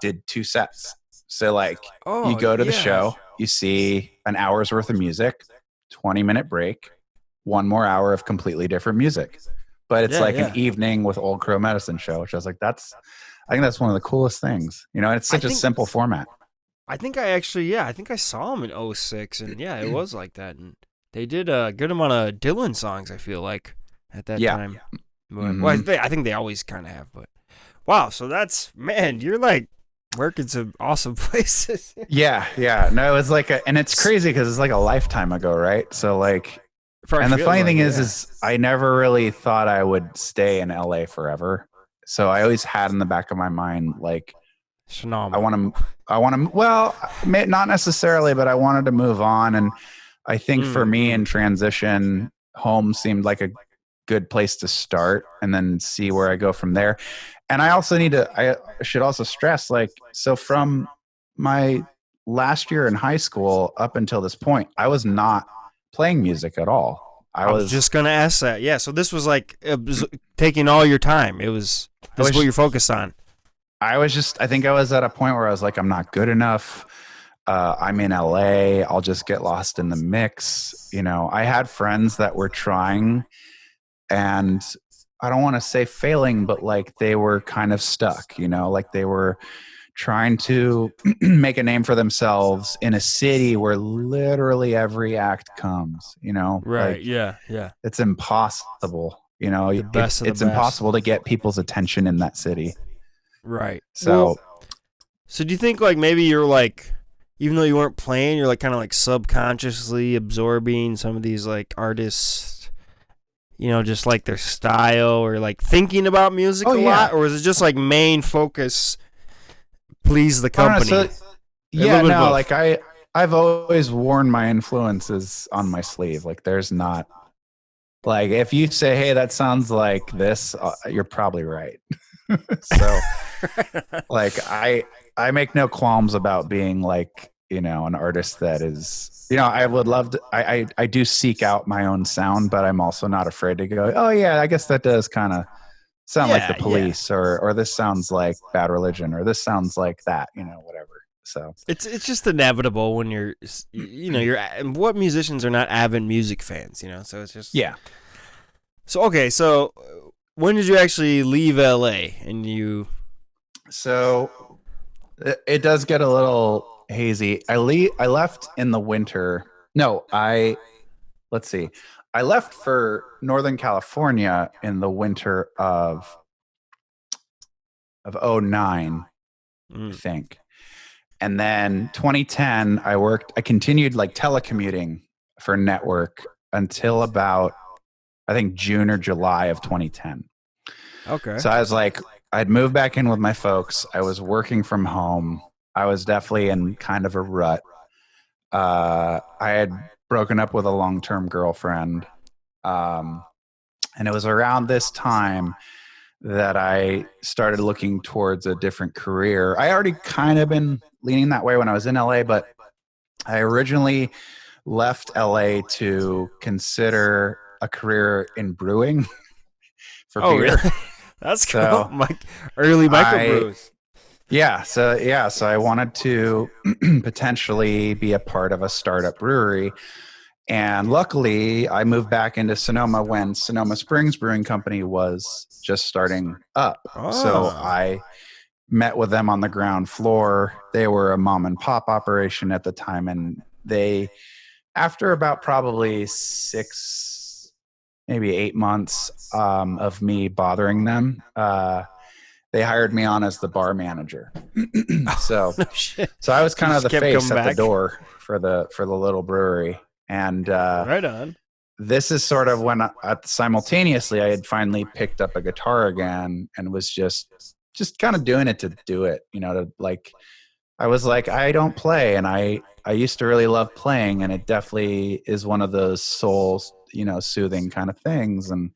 did 2 sets. So you go to the show, you see an hour's worth of music, 20-minute break, 1 more hour of completely different music. But it's an evening with Old Crow Medicine Show, which I was like, I think that's one of the coolest things. It's such a simple format.
I think I saw them in 2006, and it was like that. And they did a good amount of Dylan songs, I feel like, at that time. But, well, I think they always kind of have. But wow, so you're like working some awesome places.
Yeah. No, it was and it's crazy because it's like a lifetime ago, right? So and the funny thing is I never really thought I would stay in LA forever. So I always had in the back of my mind I want to. Well, not necessarily, but I wanted to move on. And I think for me in transition, home seemed like a good place to start and then see where I go from there. And I should also stress, like, so from my last year in high school up until this point, I was not playing music at all.
I was just gonna ask that. Yeah, so this was like taking all your time. This is what you're focused on.
I think I was at a point where I was like, I'm not good enough. I'm in LA. I'll just get lost in the mix. I had friends that were trying, and I don't want to say failing, but like they were kind of stuck, like they were trying to make a name for themselves in a city where literally every act comes,
Right.
like
Yeah.
it's impossible,
The best of the
it's
best.
impossible to get people's attention in that city.
Right.
So,
So do you think like maybe you're like, even though you weren't playing, you're like kind of like subconsciously absorbing some of these like artists, just like their style, or like thinking about music a lot, or is it just like main focus please the company?
Like I've always worn my influences on my sleeve. Like there's not, like, if you say, hey, that sounds like this, you're probably right. So like I make no qualms about being like, an artist that is, I would love to, I do seek out my own sound, but I'm also not afraid to go, oh yeah, I guess that does kind of sound like the Police, or this sounds like Bad Religion, or this sounds like that, whatever. So
it's just inevitable when you're what musicians are not avid music fans, so it's just So okay, so when did you actually leave LA?
So it does get a little hazy. I left in the winter. No, let's see. I left for Northern California in the winter of 09, I think. And then 2010, I continued like telecommuting for network until about, I think, June or July of 2010.
Okay.
So I was like, I'd moved back in with my folks. I was working from home. I was definitely in kind of a rut. I had broken up with a long-term girlfriend. And it was around this time that I started looking towards a different career. I already kind of been leaning that way when I was in LA, but I originally left LA to consider a career in brewing for beer.
Really? That's cool. Early microbrews.
So I wanted to potentially be a part of a startup brewery. And luckily, I moved back into Sonoma when Sonoma Springs Brewing Company was just starting up. Oh. So I met with them on the ground floor. They were a mom and pop operation at the time. And they, after about probably 6, maybe 8 months of me bothering them, they hired me on as the bar manager. So I was kind of the face at the door for the little brewery. And
right on.
This is sort of when simultaneously I had finally picked up a guitar again and was just kind of doing it to do it, to like, I was like, I don't play, and I used to really love playing, and it definitely is one of those soul, soothing kind of things. And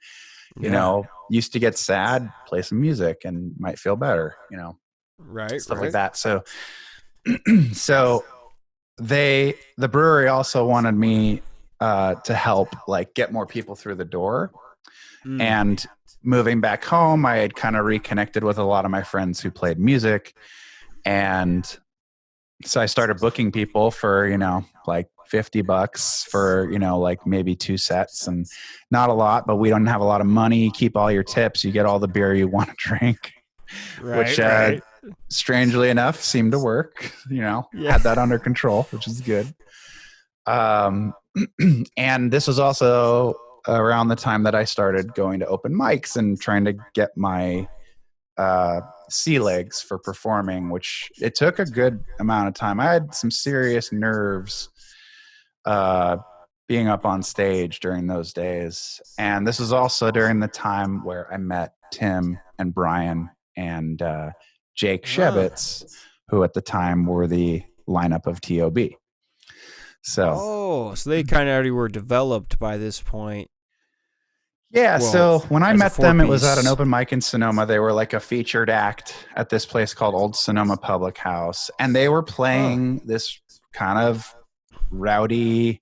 used to get sad, play some music and might feel better,
right,
stuff like that. So the brewery also wanted me to help like get more people through the door. And moving back home, I had kind of reconnected with a lot of my friends who played music. And so I started booking people for, like $50 for, like maybe 2 sets, and not a lot, but we don't have a lot of money. Keep all your tips. You get all the beer you want to drink, which strangely enough seemed to work, had that under control, which is good. And this was also around the time that I started going to open mics and trying to get my sea legs for performing, which it took a good amount of time. I had some serious nerves being up on stage during those days. And this was also during the time where I met Tim and Brian and Jake Shevitz, who at the time were the lineup of TOB. So
they kind of already were developed by this point.
Yeah,
Well,
so when I
as a
met
four
them, it was at an
piece.
open mic in Sonoma. They were like a featured act at this place called Old Sonoma Public House. And they were
Huh.
playing this kind of rowdy,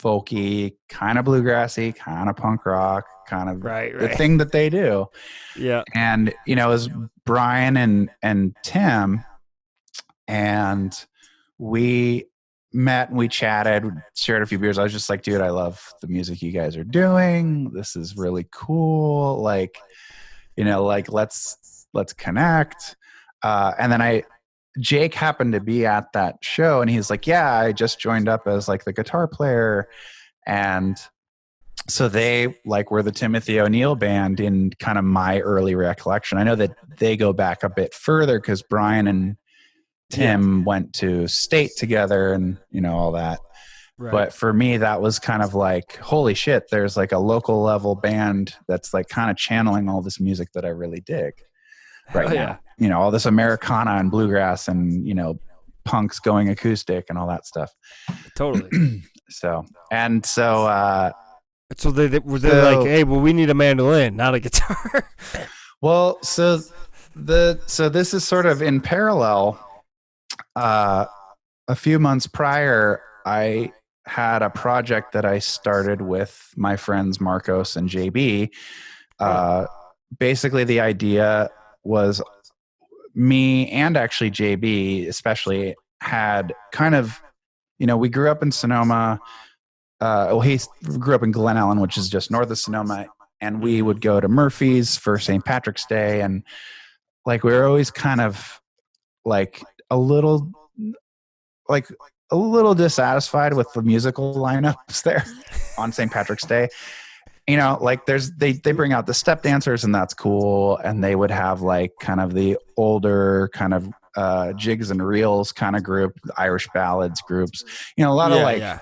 folky, kind of bluegrassy, kind of punk rock, kind of
Right,
the
right.
thing that they do.
Yeah.
And, it was Brian and Tim, and we met and we chatted, shared a few beers. I was just like, dude, I love the music you guys are doing. This is really cool. Like, like let's connect. And then Jake happened to be at that show, and he's like, yeah, I just joined up as like the guitar player. And so they like were the Timothy O'Neill band in kind of my early recollection. I know that they go back a bit further because Brian and
Yeah.
Tim went to state together and all that.
Right.
But for me, that was kind of like, holy shit, there's like a local level band that's like kind of channeling all this music that I really dig right
Hell
now.
yeah.
All this Americana and bluegrass and, punks going acoustic and all that stuff.
Totally.
So, and so,
So they're like, hey, well, we need a mandolin, not a guitar.
well, so this is sort of in parallel. A few months prior, I had a project that I started with my friends Marcos and JB. Basically, the idea was me and actually JB, especially, had kind of, we grew up in Sonoma. He grew up in Glen Ellen, which is just north of Sonoma, and we would go to Murphy's for St. Patrick's Day, and like we were always kind of like a little dissatisfied with the musical lineups there on St. Patrick's Day. Like they bring out the step dancers, and that's cool, and they would have like kind of the older kind of jigs and reels kind of group, Irish ballads groups, a lot of like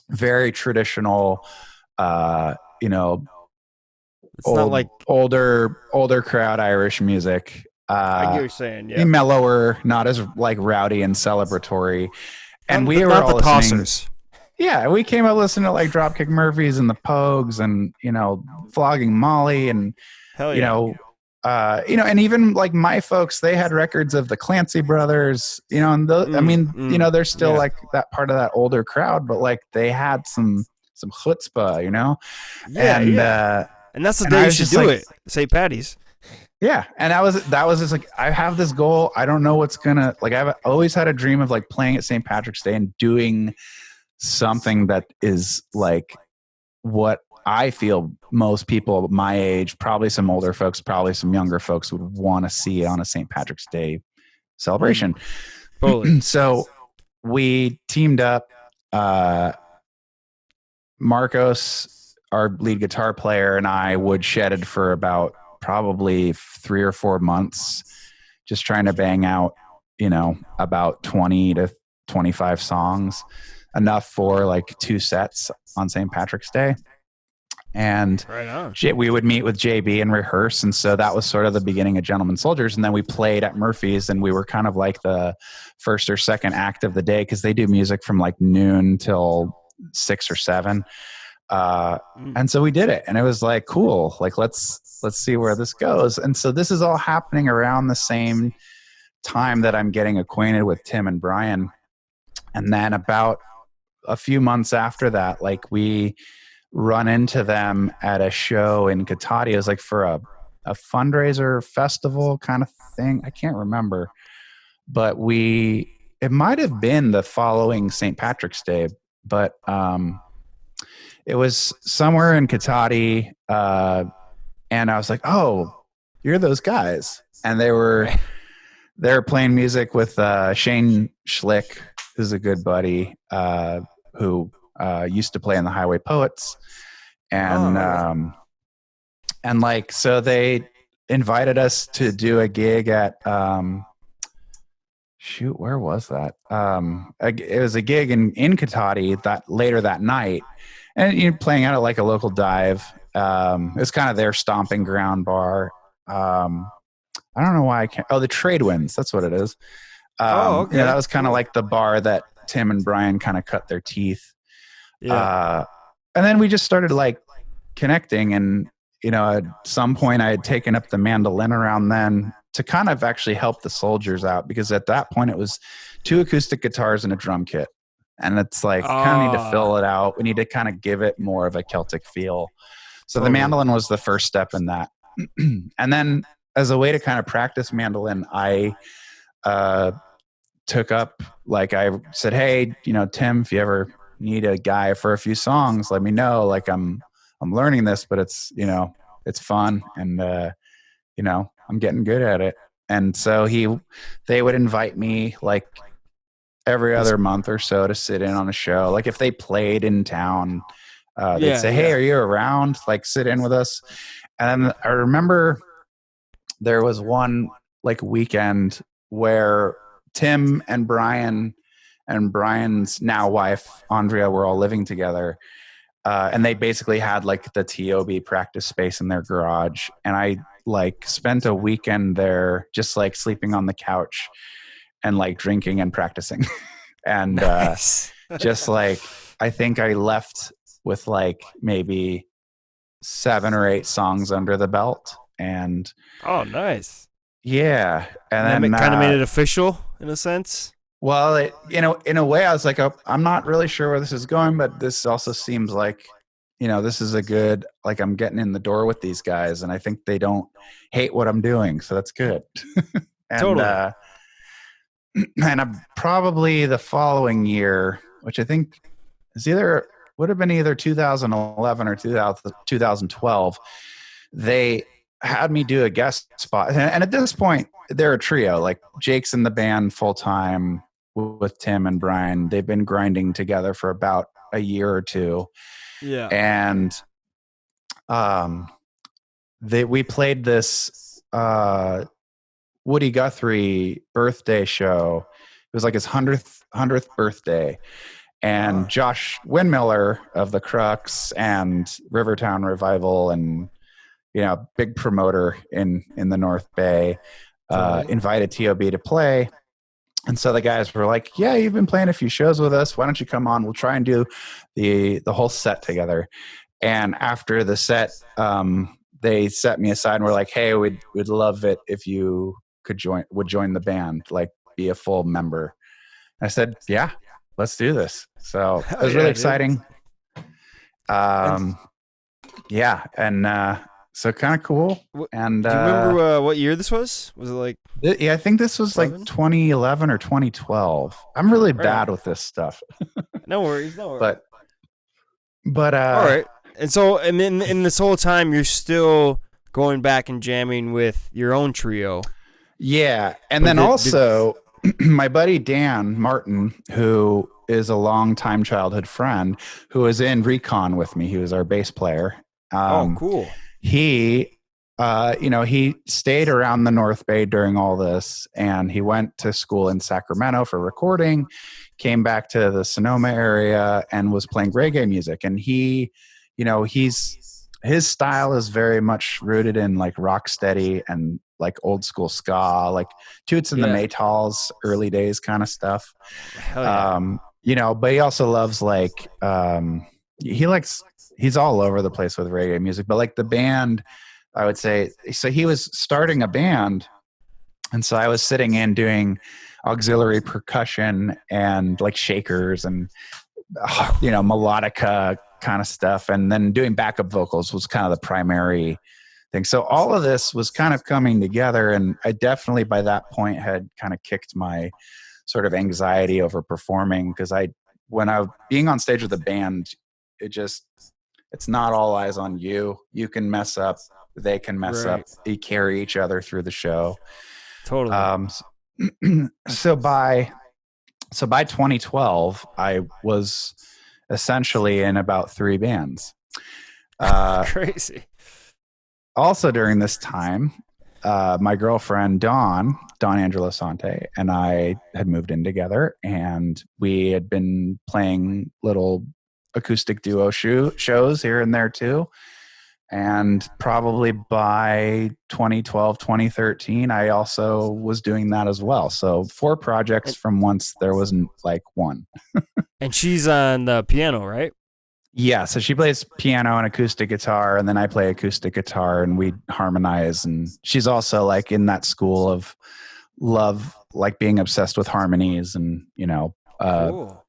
very traditional,
it's
old,
not like
older crowd Irish music.
I get what you're saying. Yeah.
Mellower, not as like rowdy and celebratory. And we were
not
all
the
listening.
tossers.
Yeah, we came up listening to like Dropkick Murphys and the Pogues and Flogging Molly and
Hell yeah.
And even like my folks, they had records of the Clancy Brothers, and they're still like that part of that older crowd, but like they had some chutzpah,
Yeah. And that's the day you should do it. St. Patty's.
Yeah, and that was just like, I have this goal. I don't know what's gonna like. I've always had a dream of like playing at St. Patrick's Day and doing something that is like what I feel most people my age, probably some older folks, probably some younger folks, would want to see on a St. Patrick's Day celebration.
Totally.
So we teamed up. Marcos, our lead guitar player, and I woodshedded for about probably 3 or 4 months, just trying to bang out, about 20 to 25 songs, enough for like 2 sets on St. Patrick's Day. And we would meet with JB and rehearse. And so that was sort of the beginning of Gentlemen Soldiers. And then we played at Murphy's, and we were kind of like the first or second act of the day, because they do music from like noon till 6 or 7. And so we did it, and it was like, cool, like let's see where this goes. And so this is all happening around the same time that I'm getting acquainted with Tim and Brian. And then about a few months after that, like we run into them at a show in Cotati. It was like for a fundraiser festival kind of thing. I can't remember, but it might have been the following St. Patrick's Day, but it was somewhere in Cotati, and I was like, "Oh, you're those guys!" And they were playing music with Shane Schlick, who's a good buddy, who used to play in the Highway Poets, and like so they invited us to do a gig at where was that? It was a gig in Cotati later that night. And you're playing out at like a local dive. It's kind of their stomping ground bar. I don't know why I can't. Oh, the Trade Winds. That's what it is.
Okay.
That was kind of like the bar that Tim and Brian kind of cut their teeth.
Yeah.
And then we just started like connecting. And, at some point I had taken up the mandolin around then to kind of actually help the soldiers out, because at that point it was 2 acoustic guitars and a drum kit. And it's like, kind of need to
Ah,
fill it out. We need to kind of give it more of a Celtic feel. So the
totally.
mandolin was the first step in that. And then as a way to kind of practice mandolin, I took up, like, I said, hey, Tim, if you ever need a guy for a few songs, let me know. Like, I'm learning this, but it's, it's fun. And, I'm getting good at it. And so they would invite me like every
This,
other month or so to sit in on a show. Like if they played in town, they'd
yeah,
say, hey,
yeah.
are you around? Like, sit in with us. And I remember there was one like weekend where Tim and Brian's now wife, Andrea, were all living together. And they basically had like the TOB practice space in their garage. And I like spent a weekend there just like sleeping on the couch and like drinking and practicing. And
Nice.
just like, I think I left with like maybe 7 or 8 songs under the belt. And
Oh, nice.
yeah.
And that
And then,
kind of made it official in a sense.
well, in a way, I was like, oh, I'm not really sure where this is going, but this also seems like, this is a good, like, I'm getting in the door with these guys, and I think they don't hate what I'm doing, so that's good. And
Totally.
and I'm probably the following year, which I think would have been either 2011 or 2012. They had me do a guest spot, and at this point, they're a trio. Like Jake's in the band full time with Tim and Brian. They've been grinding together for about a year or two,
Yeah.
and we played this Woody Guthrie birthday show. It was like his 100th birthday. And Josh Windmiller of the Crux and Rivertown Revival, and big promoter in the North Bay,
Totally.
invited TOB to play. And so the guys were like, yeah, you've been playing a few shows with us. Why don't you come on? We'll try and do the whole set together. And after the set, they set me aside and were like, hey, we'd love it if you would join the band, like be a full member. I said, yeah, let's do this. So it was really exciting.
And,
Yeah. And so kind of cool. And
do you remember what year this was? Was it like
yeah, I think this was
11?
like 2011 or 2012. I'm really
Right
bad
on.
with this stuff.
No worries, no worries.
But
All right. And so, and then in this whole time, you're still going back and jamming with your own trio.
yeah. And
But
then also my buddy Dan Martin, who is a longtime childhood friend, who was in Recon with me. He was our bass player.
oh, cool.
He he stayed around the North Bay during all this, and he went to school in Sacramento for recording, came back to the Sonoma area and was playing reggae music. And his style is very much rooted in like rock steady and like old school ska, like Toots and the
Yeah.
Maytals, early days kind of stuff.
Hell yeah.
But he also loves like he's all over the place with reggae music, but like the band, I would say, so he was starting a band. And so I was sitting in doing auxiliary percussion and like shakers and, melodica kind of stuff. And then doing backup vocals was kind of the primary thing. So all of this was kind of coming together. And I definitely by that point had kind of kicked my sort of anxiety over performing, because when I was being on stage with the band, it's not all eyes on you. You can mess up. They can mess up. You carry each other through the show.
Totally.
So by 2012, I was essentially in about 3 bands.
Crazy.
Also during this time, my girlfriend Dawn Angela Sante, and I had moved in together, and we had been playing little acoustic duo shows here and there too. And probably by 2012, 2013, I also was doing that as well. So 4 projects from once there wasn't like one.
And she's on the piano, right?
Yeah, so she plays piano and acoustic guitar, and then I play acoustic guitar, and we harmonize. And she's also like in that school of love, like being obsessed with harmonies and
Cool.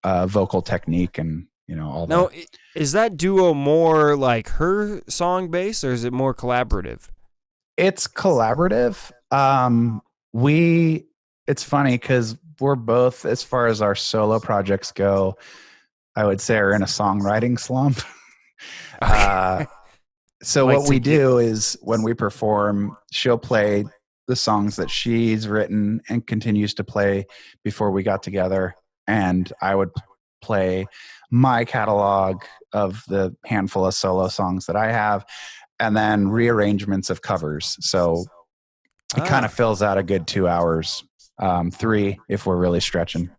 vocal technique and all
Now,
the.
is that duo more like her song based, or is it more collaborative?
It's collaborative. We it's funny because we're both, as far as our solo projects go, I would say are in a songwriting slump. uh, so
Like
what
to
we
get.
do is when we perform, she'll play the songs that she's written and continues to play before we got together, and I would play my catalog of the handful of solo songs that I have, and then rearrangements of covers. So it kind of
Ah.
fills out a good 2 hours, three if we're really stretching.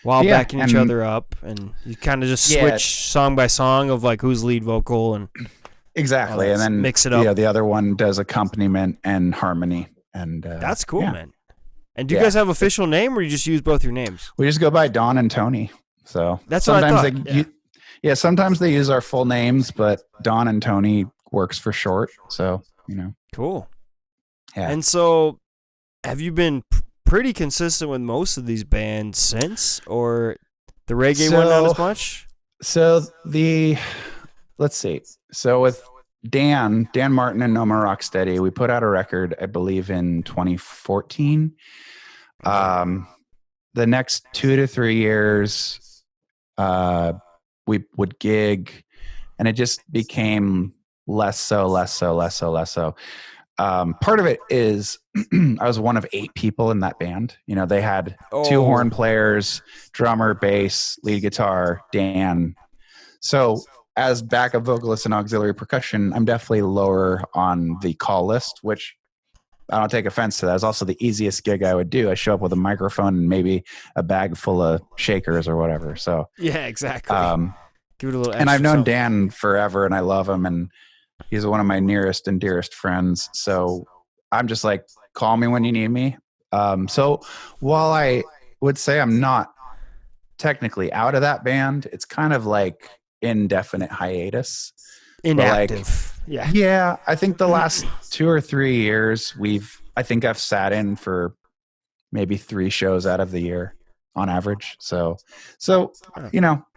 While
Yeah,
backing each
and
other up, and you kind of just
yeah,
switch song by song of like who's lead vocal and all
exactly.
that.
And then
Mix it up.
the other one does accompaniment and harmony, and
That's cool,
yeah,
man. And do you
yeah.
guys have official name, or you just use both your names?
We just go by Don and Tony. So
That's what I
sometimes
thought. Yeah.
yeah, sometimes they use our full names, but Don and Tony works for short. So
Cool.
yeah.
And so, have you been pretty consistent with most of these bands since, or the reggae one not as much?
So let's see. So with Dan Martin and Noma Rocksteady, we put out a record, I believe, in 2014. The next 2 to 3 years, we would gig, and it just became less so, less so, less so, less so. Part of it is I was one of 8 people in that band. They had 2 horn players, drummer, bass, lead guitar, Dan. So as backup vocalist and auxiliary percussion, I'm definitely lower on the call list, which I don't take offense to that. It's also the easiest gig I would do. I show up with a microphone and maybe a bag full of shakers or whatever. So
Yeah, exactly. Give it a little extra.
And I've known
something.
Dan forever, and I love him, and he's one of my nearest and dearest friends. So I'm just like, call me when you need me. So while I would say I'm not technically out of that band, it's kind of like indefinite hiatus.
Inactive.
Yeah. I think the last 2 or 3 years I think I've sat in for maybe 3 shows out of the year on average. So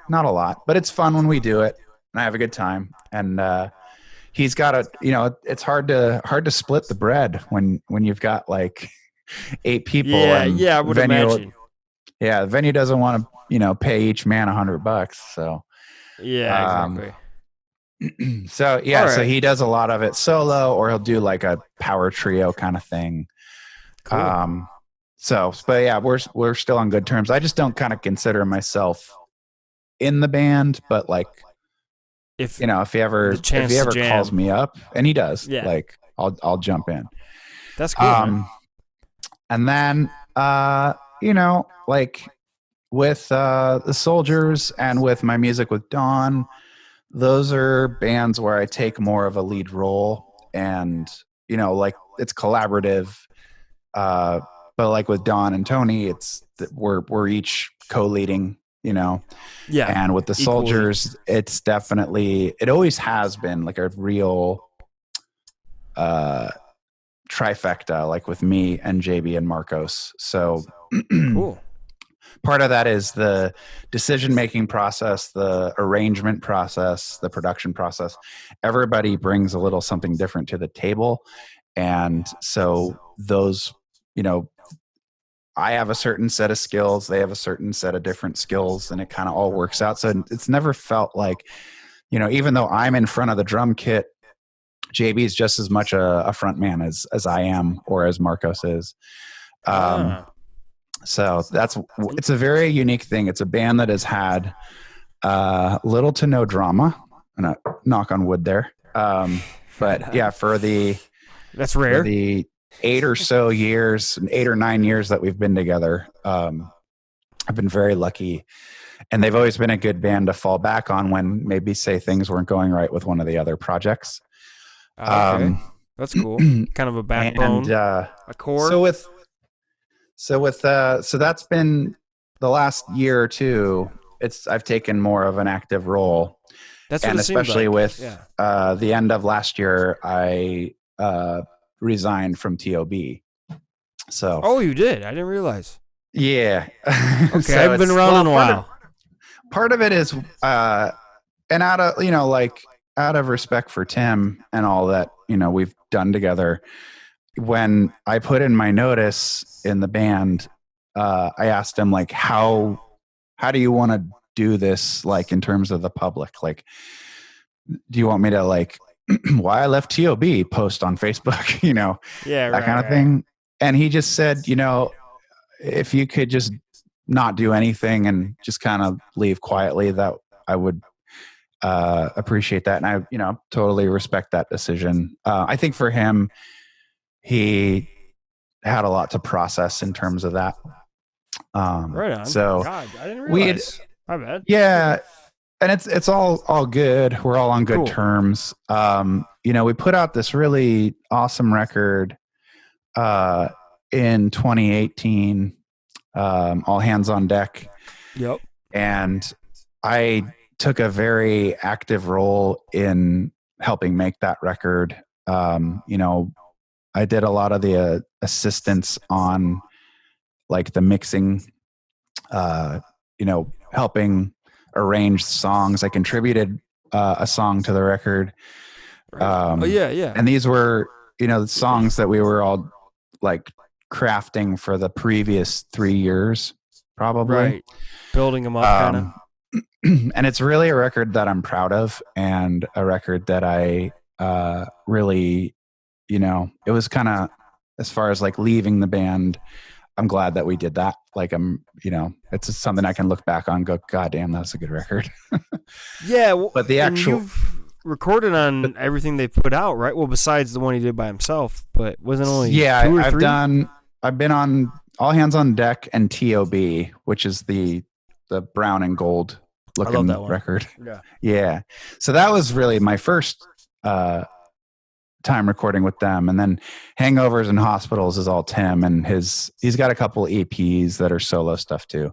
not a lot, but it's fun when we do it, and I have a good time. And he's got it's hard to split the bread when you've got like 8 people.
Yeah, I would imagine.
Yeah, the venue doesn't want to pay each man $100. So
yeah, exactly.
So yeah, so he does a lot of it solo, or he'll do like a power trio kind of thing.
Cool.
But yeah, we're still on good terms. I just don't kind of consider myself in the band, but like if he ever calls me up, and he does, like I'll jump in.
That's cool.
And then like with the Soldiers and with my music with Dawn, those are bands where I take more of a lead role, and like it's collaborative. But like with Dawn and Tony, it's we're each co-leading.
Yeah.
And with the Soldiers, it's definitely, it always has been like a real trifecta, like with me and JB and Marcos. So
cool.
Part of that is the decision-making process, the arrangement process, the production process. Everybody brings a little something different to the table. And so those, I have a certain set of skills, they have a certain set of different skills, and it kind of all works out. So it's never felt like, even though I'm in front of the drum kit, JB is just as much a front man as I am, or as Marcos is. So it's a very unique thing. It's a band that has had little to no drama. I'm gonna knock on wood there. But yeah,
that's rare.
For the 8 or 9 years that we've been together, I've been very lucky, and they've always been a good band to fall back on when maybe say things weren't going right with one of the other projects.
Okay. That's cool. Kind of a backbone,
and,
a core.
So that's been the last year or two. I've taken more of an active role.
That's what
And
it seemed
especially
like.
with
Yeah.
the end of last year, I resigned from TOB. So,
Oh, you did? I didn't realize.
yeah.
Okay, I
So
haven't been around in a while.
Part of it is, and out of, like out of respect for Tim and all that, we've done together. When I put in my notice in the band, I asked him like, how do you want to do this? Like in terms of the public, like, do you want me to like, why I left TOB post on Facebook,
Yeah,
that kind of thing. And he just said, if you could just not do anything and just kind of leave quietly, that I would appreciate that. And I, totally respect that decision. I think for him, he had a lot to process in terms of that.
Right on.
So
God, I didn't realize. My bad.
yeah, and it's all good. We're all on good
Cool.
terms. We put out this really awesome record in 2018, All Hands on Deck.
Yep.
And I took a very active role in helping make that record. I did a lot of the assistance on like the mixing, helping arrange songs. I contributed a song to the record.
Yeah.
And these were, the songs that we were all like crafting for the previous 3 years, probably.
Right. Building them up, kind of.
And it's really a record that I'm proud of, and a record that I really, it was kind of, as far as like leaving the band, I'm glad that we did that. Like it's just something I can look back on and go, God damn, that's a good record.
Yeah. Well,
but the actual,
you've recorded on everything they put out, right? Well, besides the one he did by himself, but wasn't only two or three?
I've been on All Hands on Deck and TOB, which is the brown and gold looking record. Yeah. So that was really my first time recording with them. And then Hangovers and Hospitals is all Tim, and he's got a couple EPs that are solo stuff too.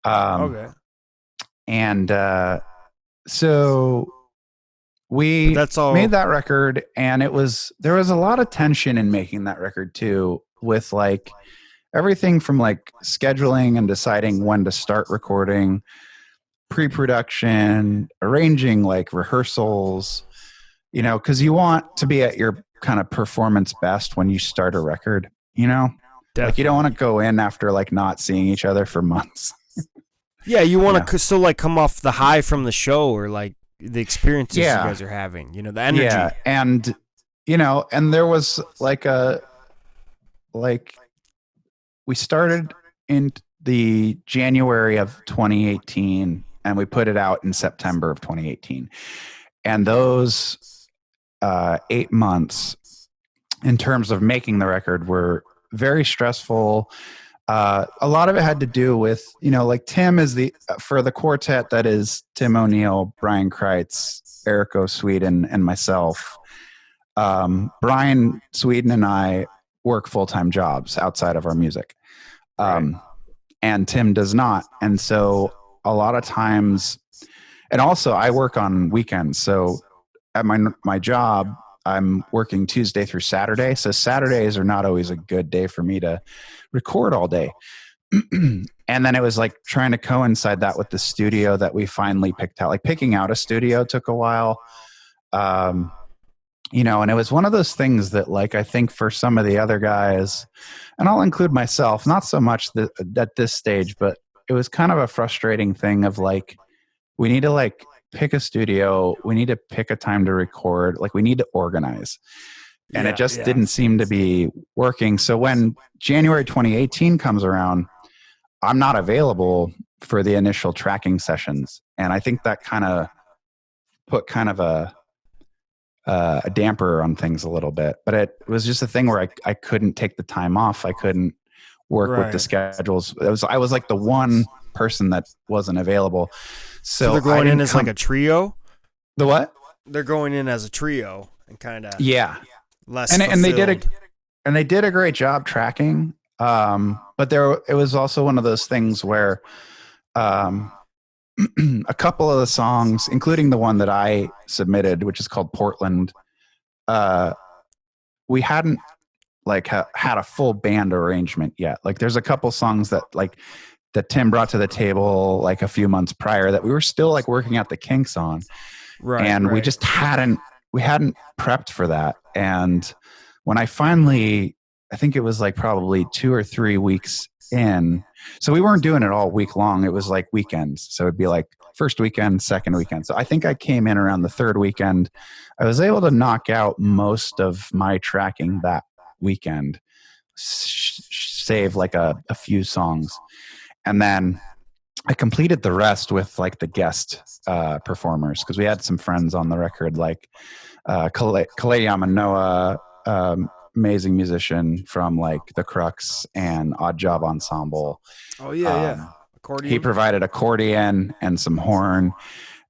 Okay.
And so we made that record, and there was a lot of tension in making that record too, with like everything from like scheduling and deciding when to start recording, pre-production, arranging like rehearsals, because you want to be at your kind of performance best when you start a record,
Definitely.
Like you don't want to go in after like not seeing each other for months.
Yeah, you want to still like come off the high from the show, or like the experiences you guys are having, the energy.
Yeah, and and there was we started in the January of 2018, and we put it out in September of 2018. And those 8 months in terms of making the record were very stressful. A lot of it had to do with, like Tim is for the quartet that is Tim O'Neill, Brian Kreitz, Erico Sweden, and myself. Brian Sweden and I work full-time jobs outside of our music. And Tim does not. And so a lot of times, and also I work on weekends. So at my job, I'm working Tuesday through Saturday. So Saturdays are not always a good day for me to record all day. And then it was like trying to coincide that with the studio that we finally picked out. Like picking out a studio took a while. And it was one of those things that like, I think for some of the other guys, and I'll include myself, not so much at this stage, but it was kind of a frustrating thing of like, we need to like pick a studio. We need to pick a time to record. Like we need to organize. And it just didn't seem to be working. So when January 2018 comes around, I'm not available for the initial tracking sessions. And I think that kind of put kind of a damper on things a little bit. But it was just a thing where I couldn't take the time off. I couldn't work with the schedules. I was like the one person that wasn't available. So
they're going in as like a trio?
The what?
They're going in as a trio and kind of less
and they did a great job tracking. But it was also one of those things where a couple of the songs, including the one that I submitted, which is called Portland, uh, we hadn't like had a full band arrangement yet. Like there's a couple songs that Tim brought to the table like a few months prior that we were still like working out the kinks on.
Right,
And we
right.
just hadn't prepped for that. And when I think it was like probably 2 or 3 weeks in. So we weren't doing it all week long. It was like weekends. So it'd be like first weekend, second weekend. So I think I came in around the third weekend. I was able to knock out most of my tracking that weekend, save like a few songs. And then I completed the rest with like the guest performers because we had some friends on the record like Kale Yamanoa, amazing musician from like the Crux and Odd Job Ensemble.
Oh yeah, yeah.
He
Accordion.
provided accordion and some horn,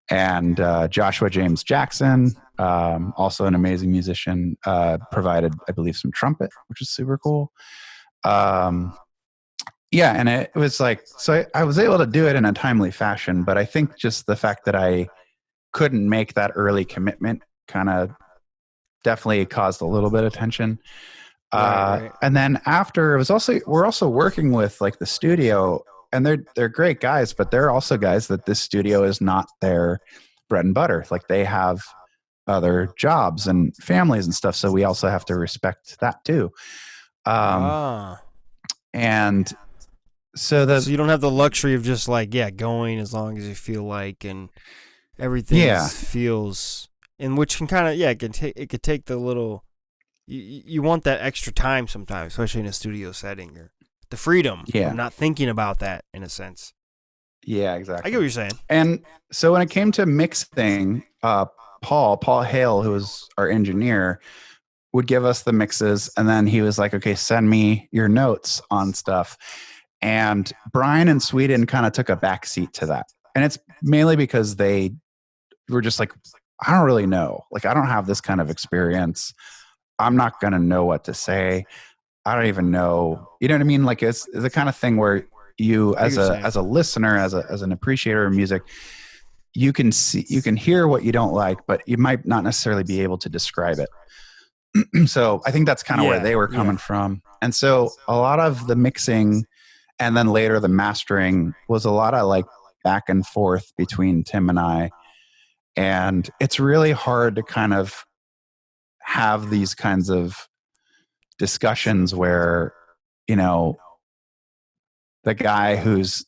and Joshua James Jackson, also an amazing musician, provided, I believe, some trumpet, which is super cool. Yeah, and it was like, so I was able to do it in a timely fashion, but I think just the fact that I couldn't make that early commitment kind of definitely caused a little bit of tension.
Right, right.
And then after, it was also, we're also working with like the studio, and they're great guys, but they're also guys that this studio is not their bread and butter. Like they have other jobs and families and stuff, so we also have to respect that too.
Ah.
And so
So you don't have the luxury of just like, yeah, going as long as you feel like, and everything
yeah,
feels, and which can kind of, yeah, it could take the little, you want that extra time sometimes, especially in a studio setting, or the freedom of
yeah,
not thinking about that in a sense.
yeah,
I get what
exactly.
you're saying.
And so when it came to mixing, Paul Hale, who was our engineer, would give us the mixes, and then he was like, okay, send me your notes on stuff. And Brian and Sweden kind of took a backseat to that. And it's mainly because they were just like, I don't really know. Like, I don't have this kind of experience. I'm not going to know what to say. I don't even know. You know what I mean? Like, it's the kind of thing where you,
I get what you're saying.
as a listener, as an appreciator of music, you can hear what you don't like, but you might not necessarily be able to describe it. So I think that's kind of where
Yeah,
they were
yeah.
coming from. And so a lot of the mixing and then later the mastering was a lot of like back and forth between Tim and I. And it's really hard to kind of have these kinds of discussions where, you know, the guy who's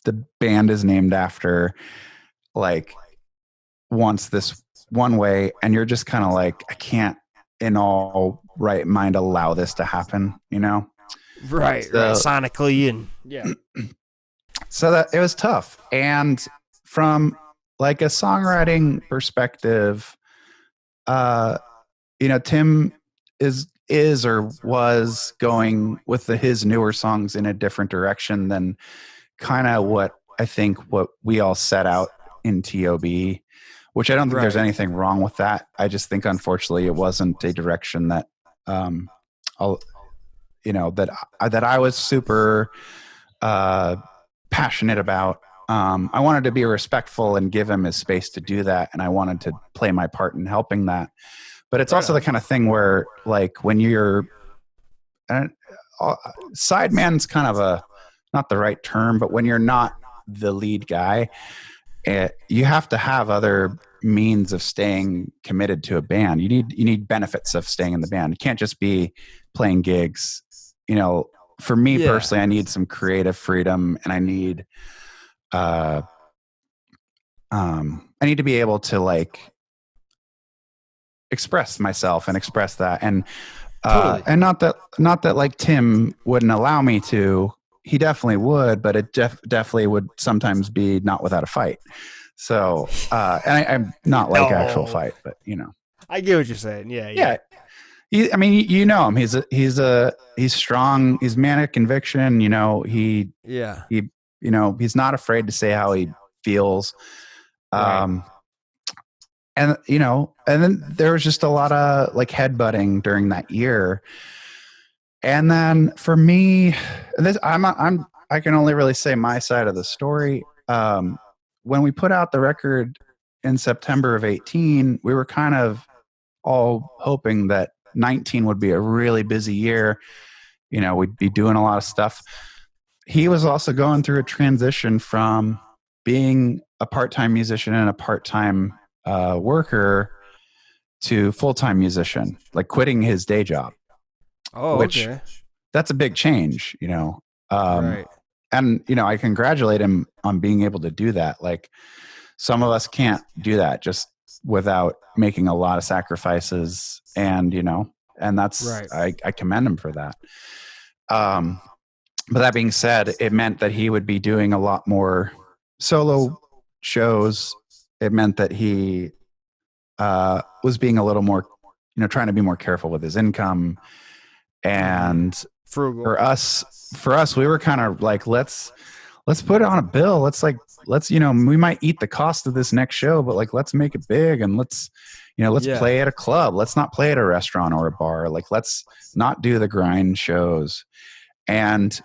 the band is named after, like, wants this one way, and you're just kind of like, I can't in all right mind allow this to happen, you know?
Right, right.
So
Sonically, and yeah.
so that it was tough. And from like a songwriting perspective, uh, you know, Tim is or was going with his newer songs in a different direction than kind of what I think what we all set out in TOB, which I don't think there's
Right.
anything wrong with that. I just think unfortunately it wasn't a direction that um I'll, you know, that I was super uh passionate about. I wanted to be respectful and give him his space to do that, and I wanted to play my part in helping that. But it's
Right
also the
on.
kind of thing where, like, when you're uh, sideman's kind of a not the right term, but when you're not the lead guy, you have to have other means of staying committed to a band. You need benefits of staying in the band. You can't just be playing gigs. You know, for me
Yeah.
personally, I need some creative freedom, and uh, I need to be able to like express myself and express that,
Totally.
and not that like Tim wouldn't allow me to. He definitely would, but it definitely would sometimes be not without a fight. So, and I'm not like actual
No.
fight, but you know,
I get what you're saying. Yeah, yeah.
yeah. I mean, you know him. He's strong. He's manic conviction. You know,
Yeah.
he you know, he's not afraid to say how he feels.
Right.
Um, and you know, and then there was just a lot of like headbutting during that year. And then for me, this I can only really say my side of the story. when we put out the record in September of 18, we were kind of all hoping that 19 would be a really busy year. We'd be doing a lot of stuff. He was also going through a transition from being a part-time musician and a part-time worker to full-time musician, like quitting his day job.
Oh,
which
okay.
That's a big change,
Right.
And I congratulate him on being able to do that. Like, some of us can't do that just without making a lot of sacrifices, and that's
Right.
I commend him for that. But that being said, it meant that he would be doing a lot more solo shows. It meant that he was being a little more, trying to be more careful with his income. And
frugal.
for us, we were kind of like, let's put it on a bill. Let's we might eat the cost of this next show, but like, let's make it big, and let's play at a club. Let's not play at a restaurant or a bar. Like, let's not do the grind shows. And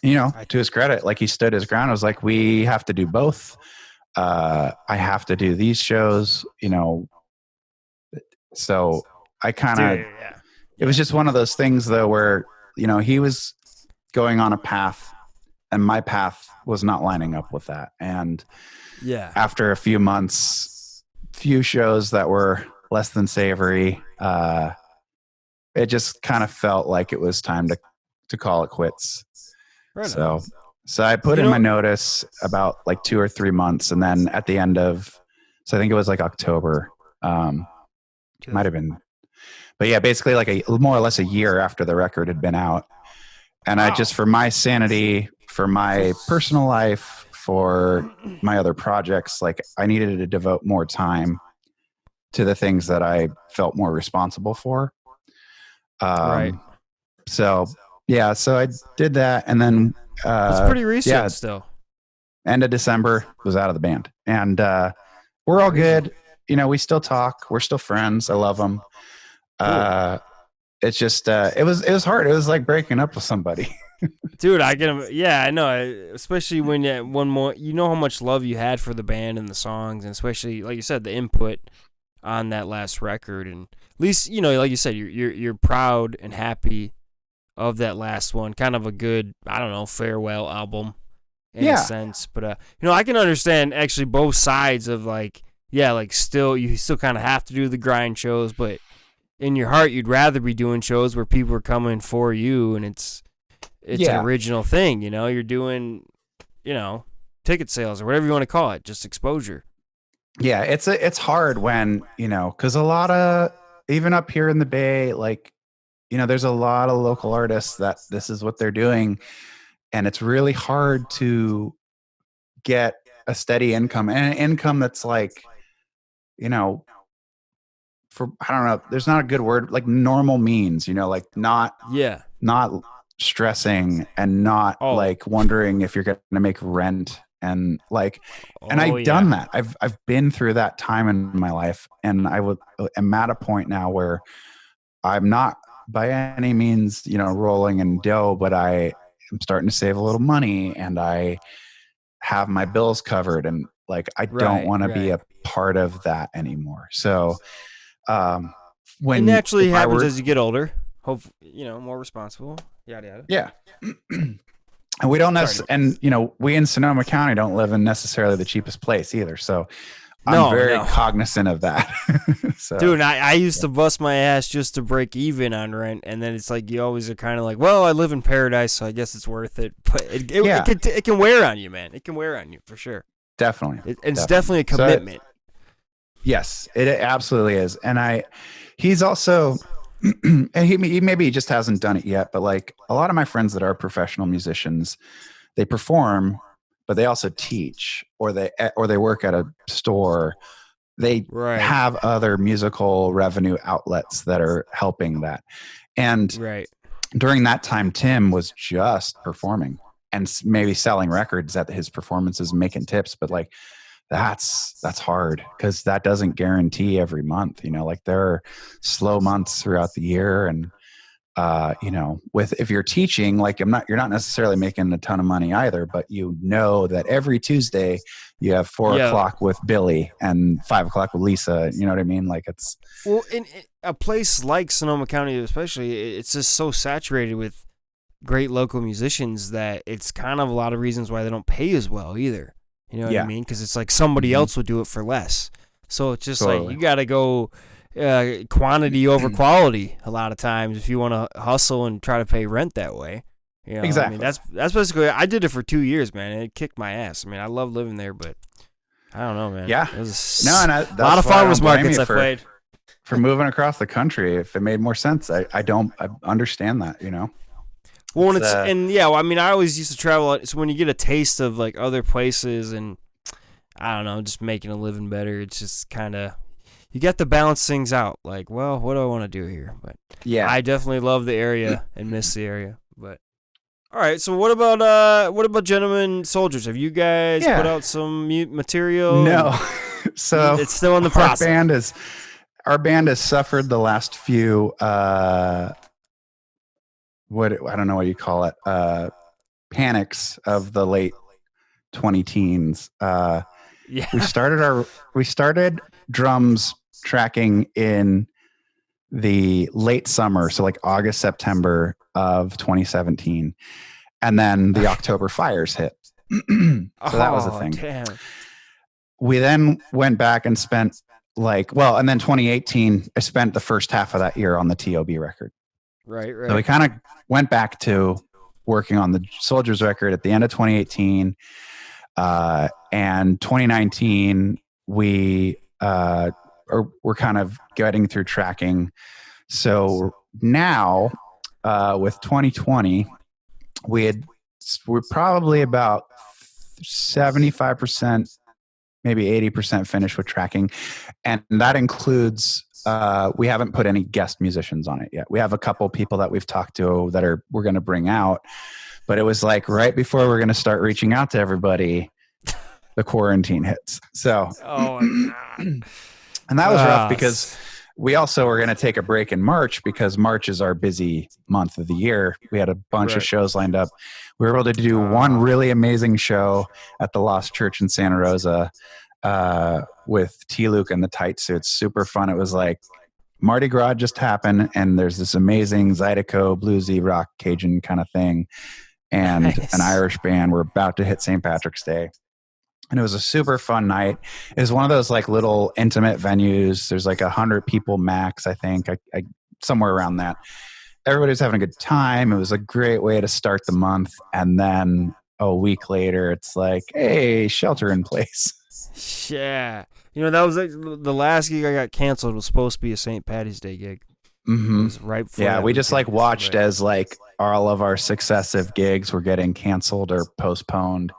to his credit, like, he stood his ground. I was like, we have to do both. I have to do these shows, so I kind of, it was just one of those things though, where, he was going on a path and my path was not lining up with that. And after a few months, few shows that were less than savory, it just kind of felt like it was time to call it quits. Right. So I put in my notice about like 2 or 3 months. And then at the end of, so I think it was like October, might have been, but yeah, basically like more or less a year after the record had been out. And I just, for my sanity, for my personal life, for my other projects, like, I needed to devote more time to the things that I felt more responsible for.
Right.
So yeah, so I did that. And then,
it's pretty recent still.
End of December, was out of the band, and we're all good. We still talk. We're still friends. I love them. Cool. It's just, it was hard. It was like breaking up with somebody.
Dude, I get him. Yeah, I know. Especially when how much love you had for the band and the songs, and especially, like you said, the input on that last record. And at least, like you said, you're proud and happy of that last one. Kind of a good, I don't know, farewell album in a sense. But I can understand actually both sides of like, you still kind of have to do the grind shows, but in your heart, you'd rather be doing shows where people are coming for you, and it's an original thing. You're doing, ticket sales or whatever you want to call it, just exposure.
Yeah, it's hard when, because a lot of, even up here in the Bay, like, there's a lot of local artists that this is what they're doing, and it's really hard to get a steady income, and an income that's like, for, I don't know, there's not a good word, like normal means, like not stressing and not like wondering if you're going to make rent, and like, and I've done that. I've been through that time in my life, and I'm at a point now where I'm not by any means, rolling in dough, but I am starting to save a little money, and I have my bills covered, and like, I don't want to be a part of that anymore. So, when
it naturally happens as you get older, hope, more responsible, yada yada.
Yeah. And we don't necessarily, and we in Sonoma County don't live in necessarily the cheapest place either. So I'm very cognizant of that. So,
dude, I used to bust my ass just to break even on rent, and then it's like you always are kind of like, well, I live in paradise, so I guess it's worth it. But it can wear on you, man. It can wear on you for sure.
Definitely.
It's definitely a commitment.
So, yes, it absolutely is. And he's also, and he maybe just hasn't done it yet, but like a lot of my friends that are professional musicians, they perform, but they also teach, or they work at a store. They have other musical revenue outlets that are helping that. And during that time, Tim was just performing and maybe selling records at his performances, making tips, but like, that's hard, because that doesn't guarantee every month. Like, there are slow months throughout the year, and you know, if you're teaching, like you're not necessarily making a ton of money either, but you know that every Tuesday you have 4 o'clock with Billy and 5 o'clock with Lisa. You know what I mean? Like it's
Well, in a place like Sonoma County, especially, it's just so saturated with great local musicians that it's kind of a lot of reasons why they don't pay as well either. You know what I mean? Because it's like somebody else would do it for less. So it's just like you got to go quantity over quality a lot of times if you want to hustle and try to pay rent that way. You know,
exactly.
I mean, that's basically. I did it for 2 years, man. And it kicked my ass. I mean, I love living there, but I don't know, man.
Yeah.
It was
a
lot of farmers markets I played.
For moving across the country, if it made more sense, I understand that, you know.
Well, I mean, I always used to travel. So when you get a taste of like other places and I don't know, just making a living better, it's just kind of you get to balance things out. Like, well, what do I want to do here? But yeah, I definitely love the area and miss the area. But all right, so what about Gentlemen Soldiers? Have you guys put out some material?
No, so
it's still in the process.
Our band has suffered the last few I don't know what you call it, panics of the late 20 teens. We started drums tracking in the late summer, so like August, September of 2017, and then the October fires hit. So that was a thing.
Damn.
We then went back and spent and then 2018, I spent the first half of that year on the TOB record.
Right.
So we kind of went back to working on the Soldiers record at the end of 2018. And 2019, we're kind of getting through tracking. So now, with 2020, we're probably about 75%, maybe 80% finished with tracking. And that includes, we haven't put any guest musicians on it yet. We have a couple people that we've talked to that we're going to bring out, but it was like right before we're going to start reaching out to everybody, the quarantine hits. So, and that was rough because we also were going to take a break in March because March is our busy month of the year. We had a bunch of shows lined up. We were able to do one really amazing show at the Lost Church in Santa Rosa with T. Luke and the Tight Suits. Super fun. It was like Mardi Gras just happened, and there's this amazing Zydeco, bluesy, rock, Cajun kind of thing, and an Irish band. We're about to hit St. Patrick's Day. And it was a super fun night. It was one of those like little intimate venues. There's like 100 people max, I think, somewhere around that. Everybody was having a good time. It was a great way to start the month. And then a week later, it's like, hey, shelter in place.
Yeah. You know, that was like the last gig I got canceled was supposed to be a St. Patty's Day gig.
Mm-hmm.
It was right before.
Yeah, we just like watched as like all of our successive gigs were getting canceled or postponed.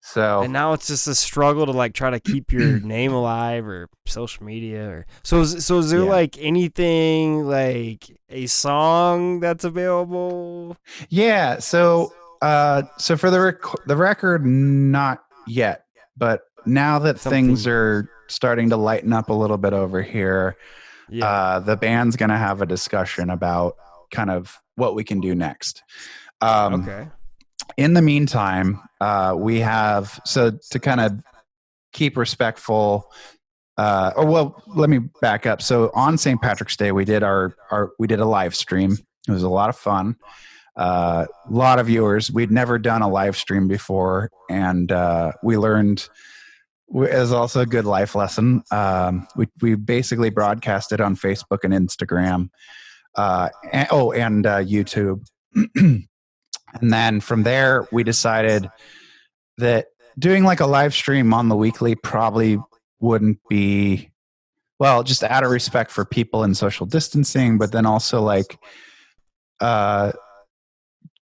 So
and now it's just a struggle to like try to keep your name alive or social media or so is there like anything like a song that's available?
Yeah, so for the record, not yet, but now that things are starting to lighten up a little bit over here, the band's gonna have a discussion about kind of what we can do next.
Okay.
In the meantime, we have, so to kind of keep respectful, let me back up. So on St. Patrick's Day, we did we did a live stream. It was a lot of fun. A lot of viewers. We'd never done a live stream before, and we learned, it was also a good life lesson. We basically broadcasted on Facebook and Instagram, and YouTube. And then from there, we decided that doing like a live stream on the weekly probably wouldn't be, well, just out of respect for people in social distancing, but then also like,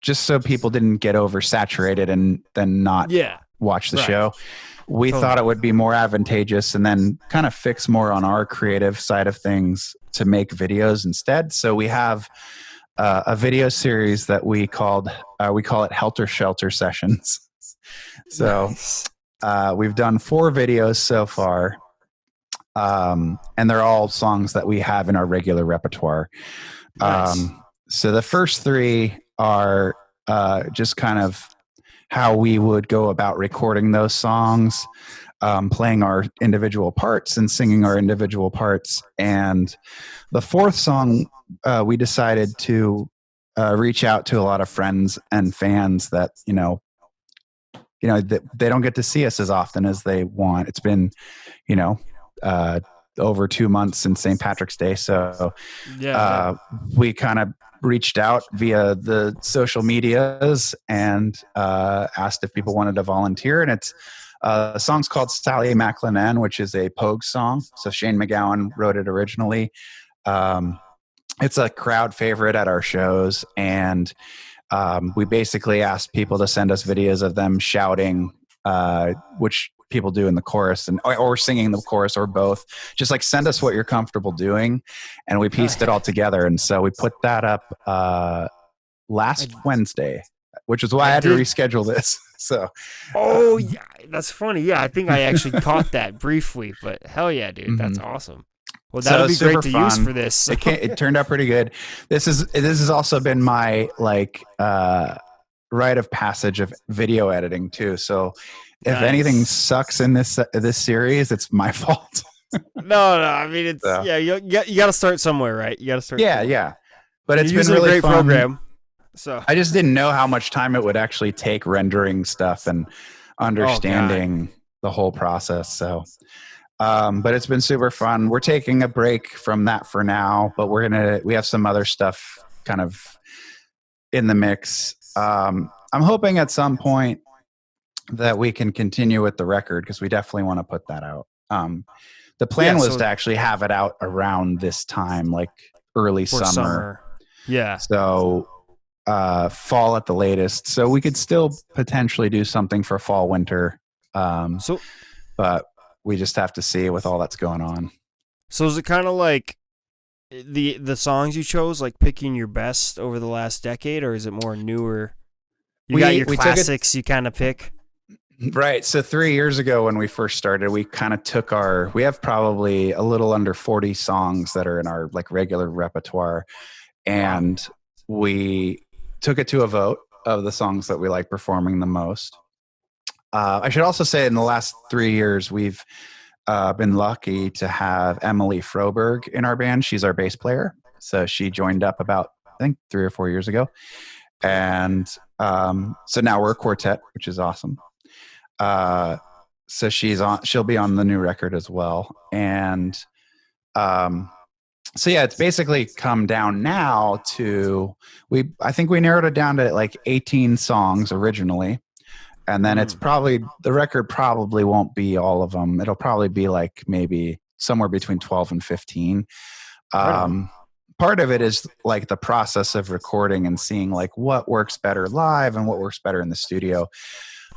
just so people didn't get oversaturated and then not watch the show. We thought it would be more advantageous and then kind of fix more on our creative side of things to make videos instead. So we have a video series that we call it Helter Shelter Sessions. So we've done 4 videos so far, and they're all songs that we have in our regular repertoire. So the first three are just kind of how we would go about recording those songs, playing our individual parts and singing our individual parts. And the fourth song, we decided to reach out to a lot of friends and fans that they don't get to see us as often as they want. It's been, you know, over 2 months since St. Patrick's Day, so we kind of reached out via the social medias and asked if people wanted to volunteer. And it's the song's called Sally McLennan, which is a Pogue song. So Shane McGowan wrote it originally. It's a crowd favorite at our shows, and we basically asked people to send us videos of them shouting, which people do in the chorus or singing the chorus or both. Just like send us what you're comfortable doing, and we pieced it all together. And so we put that up last Wednesday, which is why I had to reschedule this. So
yeah, that's funny. Yeah, I think I actually caught that briefly, but hell yeah, dude, that's awesome. Well, that'll be great to use for this. So.
It turned out pretty good. This has also been my rite of passage of video editing too. So if anything sucks in this series, it's my fault.
No, I mean it's you got to start somewhere, right? You got to start.
Yeah. But it's been really
a great
fun.
Program. So
I just didn't know how much time it would actually take rendering stuff and understanding the whole process. So. But it's been super fun. We're taking a break from that for now, but we have some other stuff kind of in the mix. I'm hoping at some point that we can continue with the record, because we definitely want to put that out. The plan was to actually have it out around this time, like early summer.
Yeah.
So fall at the latest. So we could still potentially do something for fall, winter. But we just have to see with all that's going on.
So is it kind of like the songs you chose, like picking your best over the last decade, or is it more newer? You got your classics you kind of pick?
Right. So 3 years ago when we first started, we kind of took we have probably a little under 40 songs that are in our like regular repertoire. And we took it to a vote of the songs that we like performing the most. I should also say in the last 3 years, we've been lucky to have Emily Froberg in our band. She's our bass player. So she joined up about, I think, 3 or 4 years ago. And so now we're a quartet, which is awesome. So she'll be on the new record as well. And so yeah, it's basically come down now to, I think we narrowed it down to like 18 songs originally. And then it's probably, the record probably won't be all of them. It'll probably be like maybe somewhere between 12 and 15. Part of it is like the process of recording and seeing like what works better live and what works better in the studio.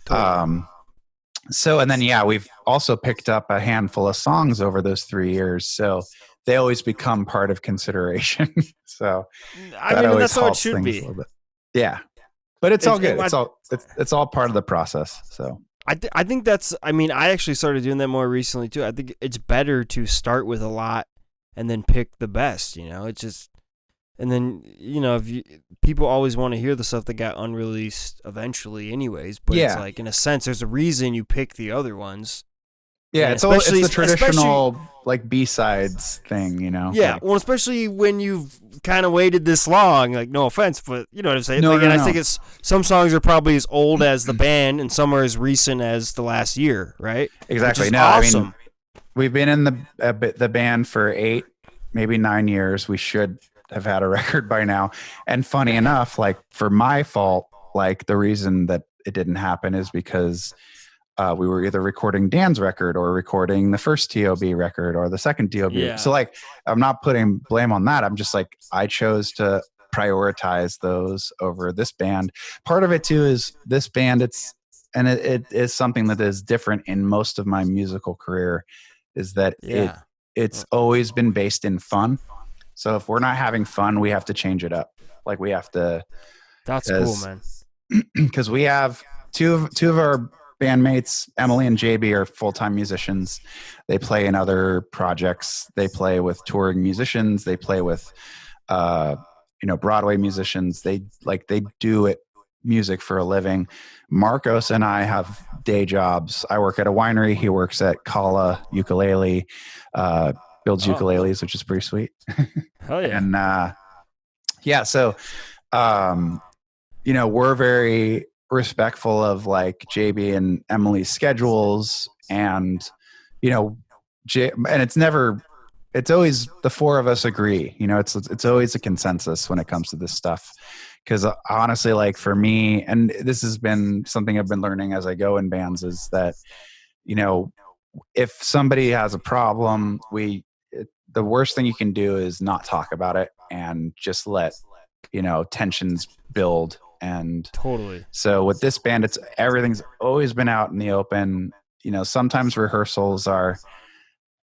So, and then, we've also picked up a handful of songs over those 3 years. So they always become part of consideration. So
I mean, that's how it should be.
Yeah. But it's all good. It's all part of the process. So
I think that's, I mean, I actually started doing that more recently too. I think it's better to start with a lot and then pick the best, it's just, and then, people always want to hear the stuff that got unreleased eventually anyways, but it's like, in a sense, there's a reason you pick the other ones.
Yeah, it's the traditional like B-sides thing,
Yeah, well, especially when you've kind of waited this long. Like, no offense, but you know what I'm saying. I think it's some songs are probably as old as the band, and some are as recent as the last year, right?
Exactly. No,
awesome.
I mean, we've been in the band for 8, maybe 9 years. We should have had a record by now. And funny enough, like for my fault, like the reason that it didn't happen is because we were either recording Dan's record or recording the first TOB record or the second TOB.
Yeah.
So like, I'm not putting blame on that. I'm just like, I chose to prioritize those over this band. Part of it too is this band, it is something that is different in most of my musical career, is that it's always been based in fun. So if we're not having fun, we have to change it up. Like we have to.
That's cool, man.
Because we have two of our bandmates, Emily and JB, are full-time musicians. They play in other projects. They play with touring musicians. They play with Broadway musicians, they do it music for a living. Marcos and I have day jobs. I work at a winery. He works at Kala Ukulele, builds ukuleles, which is pretty sweet.
Hell yeah.
And yeah, so we're very respectful of like JB and Emily's schedules, and and it's always the four of us agree. It's always a consensus when it comes to this stuff. Because honestly, like for me, and this has been something I've been learning as I go in bands, is that, if somebody has a problem, the worst thing you can do is not talk about it and just let, tensions build. And
totally.
So with this band, everything's always been out in the open. Sometimes rehearsals are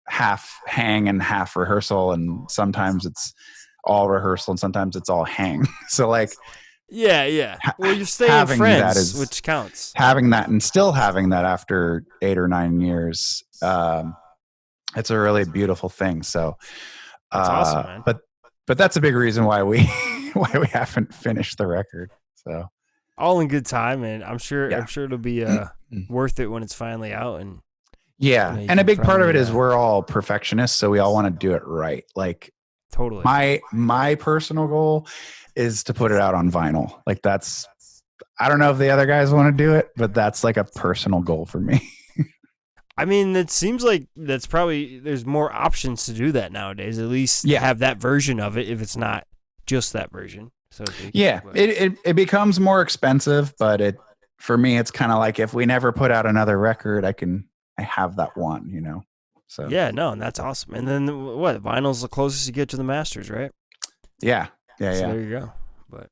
half hang and half rehearsal, and sometimes it's all rehearsal and sometimes it's all hang. So like,
yeah. Well, you're staying friends, which counts.
Having that and still having that after 8 or 9 years, it's a really beautiful thing. So,
that's awesome, man.
But that's a big reason why we haven't finished the record. So,
all in good time, and I'm sure it'll be worth it when it's finally out. And
yeah, and a big part of it is we're all perfectionists, so we all want to do it right. Like,
totally.
My personal goal is to put it out on vinyl. Like I don't know if the other guys want to do it, but that's like a personal goal for me.
I mean, it seems like there's more options to do that nowadays. At least have that version of it if it's not just that version. So it becomes more expensive, but for me, it's kind of like if we never put out another record, I have that one, So yeah, no, and that's awesome. And then vinyl's the closest you get to the masters, right?
Yeah.
So there you go. But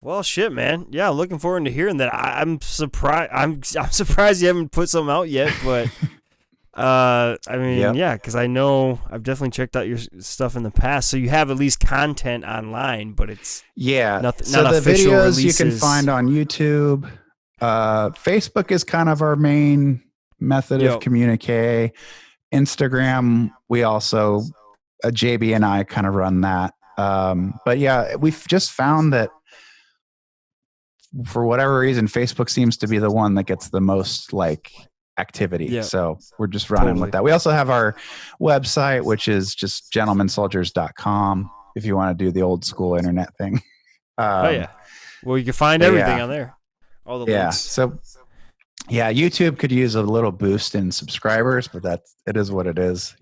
well, shit, man. Yeah, looking forward to hearing that. I'm surprised. I'm surprised you haven't put something out yet, but I mean, yeah, because I know I've definitely checked out your stuff in the past. So you have at least content online, but it's nothing.
So
not
the
official
videos
releases.
You can find on YouTube. Facebook is kind of our main method of communique. Instagram, we also JB and I kind of run that. But yeah, we've just found that for whatever reason, Facebook seems to be the one that gets the most like activity. Yeah. So we're just running with that. We also have our website, which is just gentlemansoldiers.com if you want to do the old school internet thing.
Well, you can find everything on there. All the links.
So YouTube could use a little boost in subscribers, but it is what it is,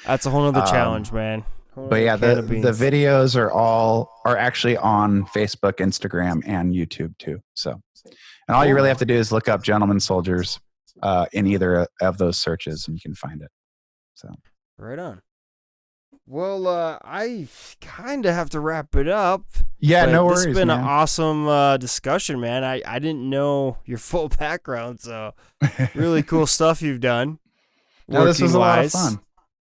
That's a whole other challenge, man.
But yeah, the videos are actually on Facebook, Instagram, and YouTube too. So, and all you really have to do is look up Gentleman Soldiers in either of those searches, and you can find it. So,
right on. Well, I kind of have to wrap it up.
Yeah, no worries.
It's been an awesome discussion, man. I didn't know your full background, so really cool stuff you've done.
No, this was a lot of fun.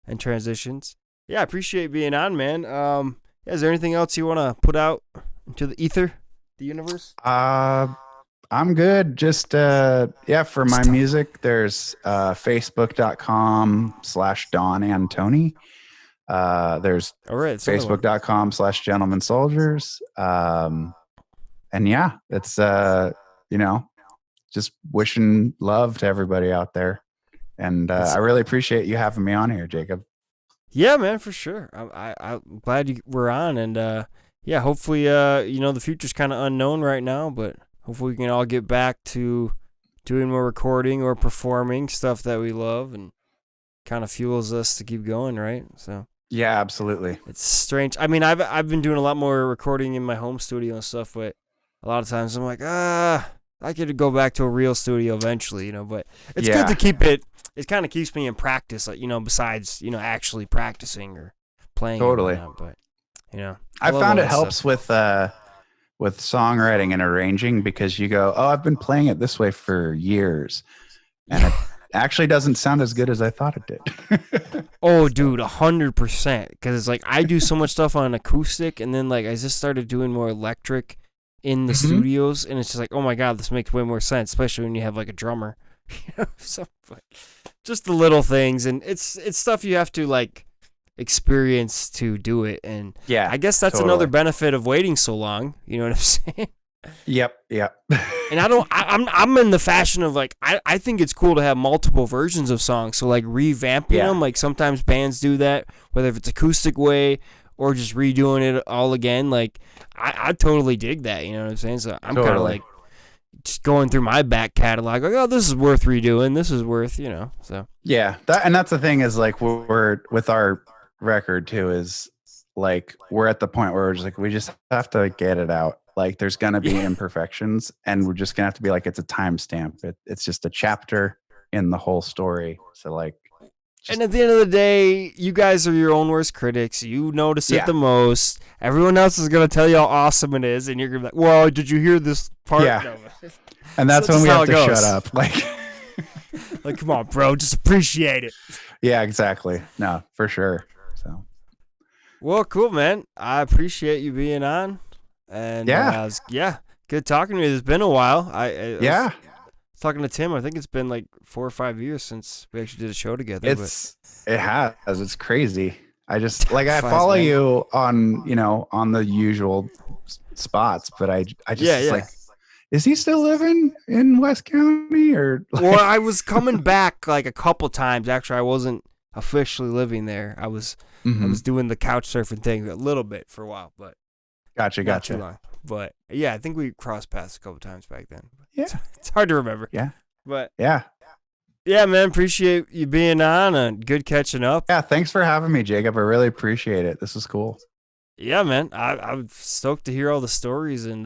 And transitions. Yeah, I appreciate being on, man. Is there anything else you want to put out into the ether, the universe?
I'm good. Just, for my music, there's facebook.com/Don Antoni. There's facebook.com/Gentleman Soldiers. And yeah, it's, just wishing love to everybody out there. And I really appreciate you having me on here, Jacob.
Yeah, man, for sure. I'm glad you were on, and hopefully, the future's kind of unknown right now, but hopefully we can all get back to doing more recording or performing stuff that we love, and kind of fuels us to keep going, right? So
yeah, absolutely.
It's strange. I mean, I've been doing a lot more recording in my home studio and stuff, but a lot of times I'm like, I could go back to a real studio eventually, but it's good to keep it. It kind of keeps me in practice, like, besides, actually practicing or playing.
Totally.
But,
I found it helps with songwriting and arranging, because you go, I've been playing it this way for years. And it actually doesn't sound as good as I thought it did.
Oh, dude, 100%. Because it's like I do so much stuff on acoustic, and then like I just started doing more electric in the studios, and it's just like, oh my God, this makes way more sense, especially when you have like a drummer. So, just the little things, and it's stuff you have to like experience to do it. And
Yeah,
I guess that's another benefit of waiting so long. You know what I'm saying?
Yep.
And I'm in the fashion of like, I think it's cool to have multiple versions of songs. So like revamping them, like sometimes bands do that, whether if it's acoustic way or just redoing it all again. Like I totally dig that. You know what I'm saying? So I'm kind of like just going through my back catalog, like, oh, this is worth redoing. This is worth, so.
Yeah. That's the thing is like we're with our record too is like we're at the point where we're just like we just have to get it out. Like there's gonna be imperfections, and we're just gonna have to be like it's a timestamp. It's just a chapter in the whole story. So like,
and at the end of the day, you guys are your own worst critics. You notice it the most. Everyone else is gonna tell you how awesome it is, and you're gonna be like, "Well, did you hear this part?"
Yeah,
no.
And that's when we have to shut up. Like,
like, come on, bro, just appreciate it.
Yeah, exactly. No, for sure. So,
well, cool, man. I appreciate you being on. And good talking to you. It's been a while. I was talking to Tim. I think it's been like 4 or 5 years since we actually did a show together.
It has. It's crazy. I just like I follow you on on the usual spots, but I just like, is he still living in West County or?
Well, I was coming back like a couple times. Actually, I wasn't officially living there. I was doing the couch surfing thing a little bit for a while, but.
Gotcha.
Not too long. But yeah, I think we crossed paths a couple times back then.
Yeah.
It's hard to remember.
Yeah.
But
yeah,
man, appreciate you being on and good catching up.
Yeah, thanks for having me, Jacob. I really appreciate it. This was cool.
Yeah, man. I'm stoked to hear all the stories, and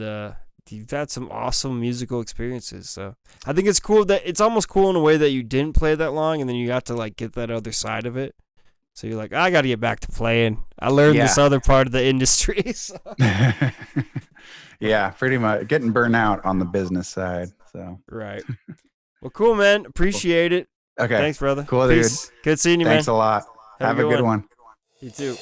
you've had some awesome musical experiences. So I think it's cool that it's almost cool in a way that you didn't play that long, and then you got to like get that other side of it. So you're like, I got to get back to playing. I learned this other part of the industry. So.
Yeah, pretty much getting burnt out on the business side. So
right. Well, cool, man. Appreciate it.
Okay.
Thanks, brother.
Cool,
Peace.
Dude.
Good seeing you, man.
Thanks a lot. Have a good one.
You too.